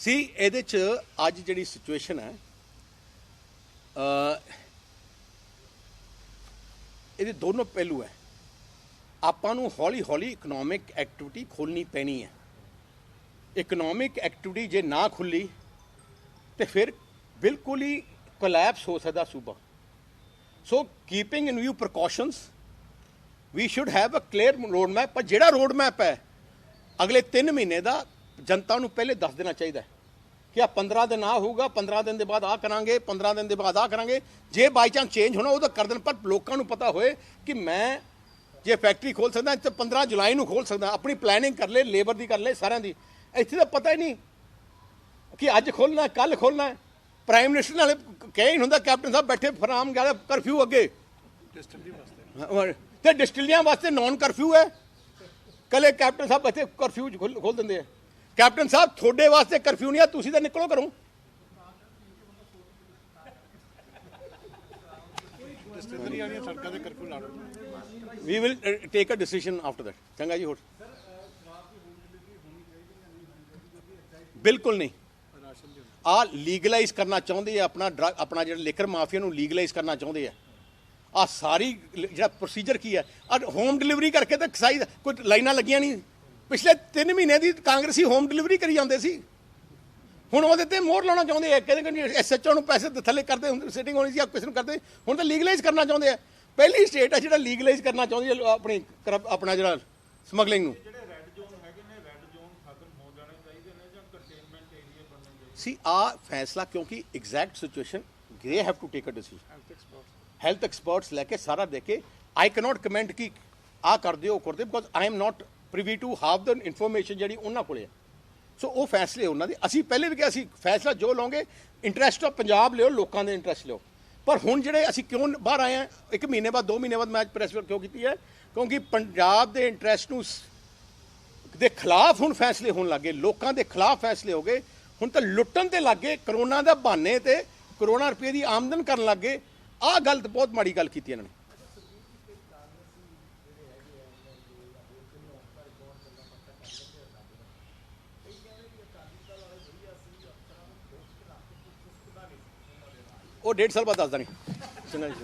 ਸੀ ਇਹਦੇ 'ਚ ਅੱਜ ਜਿਹੜੀ ਸਿਚੁਏਸ਼ਨ ਹੈ ਇਹਦੇ ਦੋਨੋਂ ਪਹਿਲੂ ਹੈ। ਆਪਾਂ ਨੂੰ ਹੌਲੀ ਹੌਲੀ ਇਕਨੋਮਿਕ ਐਕਟੀਵਿਟੀ ਖੋਲ੍ਹਣੀ ਪੈਣੀ ਹੈ। ਇਕਨੋਮਿਕ ਐਕਟੀਵਿਟੀ ਜੇ ਨਾ ਖੁੱਲੀ ਤੇ ਫਿਰ ਬਿਲਕੁਲ ਹੀ ਕੋਲੈਪਸ ਹੋ ਸਕਦਾ ਸੂਬਾ। So keeping in view precautions we should have a clear road map. ਪਰ ਜਿਹੜਾ ਰੋਡ ਮੈਪ ਹੈ ਅਗਲੇ 3 ਮਹੀਨੇ ਦਾ ਜਨਤਾ ਨੂੰ ਪਹਿਲੇ ਦੱਸ ਦੇਣਾ ਚਾਹੀਦਾ ਹੈ ਕਿ ਆ 15 ਦਿਨ ਆ ਹੋਊਗਾ, 15 ਦਿਨ ਦੇ ਬਾਅਦ ਆ ਕਰਾਂਗੇ, 15 ਦਿਨ ਦੇ ਬਾਅਦ ਆ ਕਰਾਂਗੇ। ਜੇ ਬਾਈ ਚਾਂਸ ਚੇਂਜ ਹੋਣਾ ਉਹ ਤਾਂ ਕਰ ਦੇਣ, ਪਰ ਲੋਕਾਂ ਨੂੰ ਪਤਾ ਹੋਏ ਕਿ ਮੈਂ ਜੇ ਫੈਕਟਰੀ ਖੋਲ੍ਹ ਸਕਦਾ ਤਾਂ 15 ਜੁਲਾਈ ਨੂੰ ਖੋਲ੍ਹ ਸਕਦਾ। ਆਪਣੀ ਪਲੈਨਿੰਗ ਕਰ ਲੈ, ਲੇਬਰ ਦੀ ਕਰ ਲੈ, ਸਾਰਿਆਂ ਦੀ। ਇੱਥੇ ਤਾਂ ਪਤਾ ਹੀ ਨਹੀਂ ਕਿ ਅੱਜ ਖੋਲ੍ਹਣਾ ਕੱਲ੍ਹ ਖੋਲ੍ਹਣਾ। ਪ੍ਰਾਈਮ ਮਿਨਿਸਟਰ ਨਾਲ ਕਹਿ ਹੀ ਹੁੰਦਾ ਕੈਪਟਨ ਸਾਹਿਬ ਬੈਠੇ ਫਰਾਮ ਗਿਆ ਕਰਫਿਊ ਅੱਗੇ ਤੇ ਡਿਸਟਿਲੀਆਂ ਵਾਸਤੇ ਨੌਨ ਕਰਫਿਊ ਹੈ। ਕੱਲੇ ਕੈਪਟਨ ਸਾਹਿਬ ਇੱਥੇ ਕਰਫਿਊ ਖੋਲ੍ਹ ਦਿੰਦੇ ਆ। ਕੈਪਟਨ ਸਾਹਿਬ ਤੁਹਾਡੇ ਵਾਸਤੇ ਕਰਫਿਊ ਨਹੀਂ ਆ, ਤੁਸੀਂ ਤਾਂ ਨਿਕਲੋ ਘਰੋਂ। ਡਿਸਟਿਲਰੀ ਵਾਲੀਆਂ ਸੜਕਾਂ ਤੇ ਕਰਫਿਊ ਲਾ ਲਓ। We will take a decision after that. ਚੰਗਾ ਜੀ। ਹੋਰ ਬਿਲਕੁਲ ਨਹੀਂ। ਆ ਲੀਗਲਾਈਜ਼ ਕਰਨਾ ਚਾਹੁੰਦੇ ਆ ਆਪਣਾ ਜਿਹੜਾ ਲਿਕਰ ਮਾਫੀਆ ਨੂੰ ਲੀਗਲਾਈਜ਼ ਕਰਨਾ ਚਾਹੁੰਦੇ ਆ। ਆ ਸਾਰੀ ਜਿਹੜਾ ਪ੍ਰੋਸੀਜਰ ਕੀ ਹੈ, ਹੋਮ ਡਿਲੀਵਰੀ ਕਰਕੇ ਤਾਂ ਕਸਾਈ ਕੋਈ ਲਾਈਨਾਂ ਲੱਗੀਆਂ ਨਹੀਂ। ਪਿਛਲੇ 3 ਮਹੀਨੇ ਦੀ ਕਾਂਗਰਸੀ ਹੋਮ ਡਿਲੀਵਰੀ ਕਰੀ ਜਾਂਦੇ ਸੀ। ਹੁਣ ਉਹਦੇ ਤੇ ਮੋਹਰ ਲਾਉਣਾ ਚਾਹੁੰਦੇ ਆ। ਕਹਿੰਦੇ ਐਸਐਚਓ ਨੂੰ ਪੈਸੇ ਥੱਲੇ ਕਰਦੇ ਹੁੰਦੇ, ਸਿਟਿੰਗ ਹੋਣੀ ਸੀ ਜਾਂ ਕਿਸੇ ਨੂੰ ਕਰਦੇ। ਹੁਣ ਤਾਂ ਲੀਗਲਾਈਜ਼ ਕਰਨਾ ਚਾਹੁੰਦੇ ਆ। ਪਹਿਲੀ ਸਟੇਟ ਹੈ ਜਿਹੜਾ ਲੀਗਲਾਈਜ਼ ਕਰਨਾ ਚਾਹੁੰਦੀ ਹੈ ਆਪਣਾ ਜਿਹੜਾ ਸਮਗਲਿੰਗ ਨੂੰ। ਜਿਹੜੇ ਰੈੱਡ ਜ਼ੋਨ ਹੈਗੇ ਨੇ, ਰੈੱਡ ਜ਼ੋਨ ਖਤਮ ਹੋ ਜਾਣੇ ਚਾਹੀਦੇ ਨੇ ਜਾਂ ਕੰਟੇਨਮੈਂਟ ਏਰੀਆ ਬਣਨੇ ਚਾਹੀਦੇ ਸੀ ਆ ਫੈਸਲਾ, ਕਿਉਂਕਿ exact situation they have to take a decision. Health experts ਲੈ ਕੇ ਸਾਰਾ ਦੇ ਕੇ ਆਈ ਕੈਨੋਟ ਕਮੈਂਟ ਕਿ ਆ ਕਰ ਦਿਓ, ਕਰਦੇ, because I am not privy to have the information ਜਿਹੜੀ ਉਹਨਾਂ ਕੋਲੇ ਹੈ। ਸੋ ਉਹ ਫੈਸਲੇ ਉਹਨਾਂ ਦੇ। ਅਸੀਂ ਪਹਿਲੇ ਵੀ ਕਿਹਾ ਅਸੀਂ ਫੈਸਲਾ ਜੋ ਲਓਗੇ ਇੰਟਰਸਟ ਆਫ ਪੰਜਾਬ ਲਿਓ, ਲੋਕਾਂ ਦੇ ਇੰਟਰਸਟ ਲਿਓ। ਪਰ ਹੁਣ ਜਿਹੜੇ ਅਸੀਂ ਕਿਉਂ ਬਾਹਰ ਆਏ ਹਾਂ 1 ਮਹੀਨੇ ਬਾਅਦ 2 ਮਹੀਨੇ ਬਾਅਦ ਮੈਂ ਪ੍ਰੈਸ ਕਿਉਂ ਕੀਤੀ ਹੈ, ਕਿਉਂਕਿ ਪੰਜਾਬ ਦੇ ਇੰਟਰਸਟ ਨੂੰ ਦੇ ਖਿਲਾਫ ਹੁਣ ਫੈਸਲੇ ਹੋਣ ਲੱਗੇ, ਲੋਕਾਂ ਦੇ ਖਿਲਾਫ ਫੈਸਲੇ ਹੋ ਗਏ। ਹੁਣ ਤਾਂ ਲੁੱਟਣ ਤੇ ਲੱਗੇ, ਕਰੋਨਾ ਦਾ ਬਹਾਨੇ ਤੇ ਕਰੋਨਾ ਰੁਪਏ ਦੀ ਆਮਦਨ ਕਰਨ ਲੱਗੇ। ਆਹ ਗੱਲ ਤਾਂ ਬਹੁਤ ਮਾੜੀ ਗੱਲ ਕੀਤੀ ਇਹਨਾਂ ਨੇ। ਉਹ 1.5 ਸਾਲ ਬਾਅਦ ਦੱਸ ਦੇਣੀ। ਚੰਗਾ ਜੀ।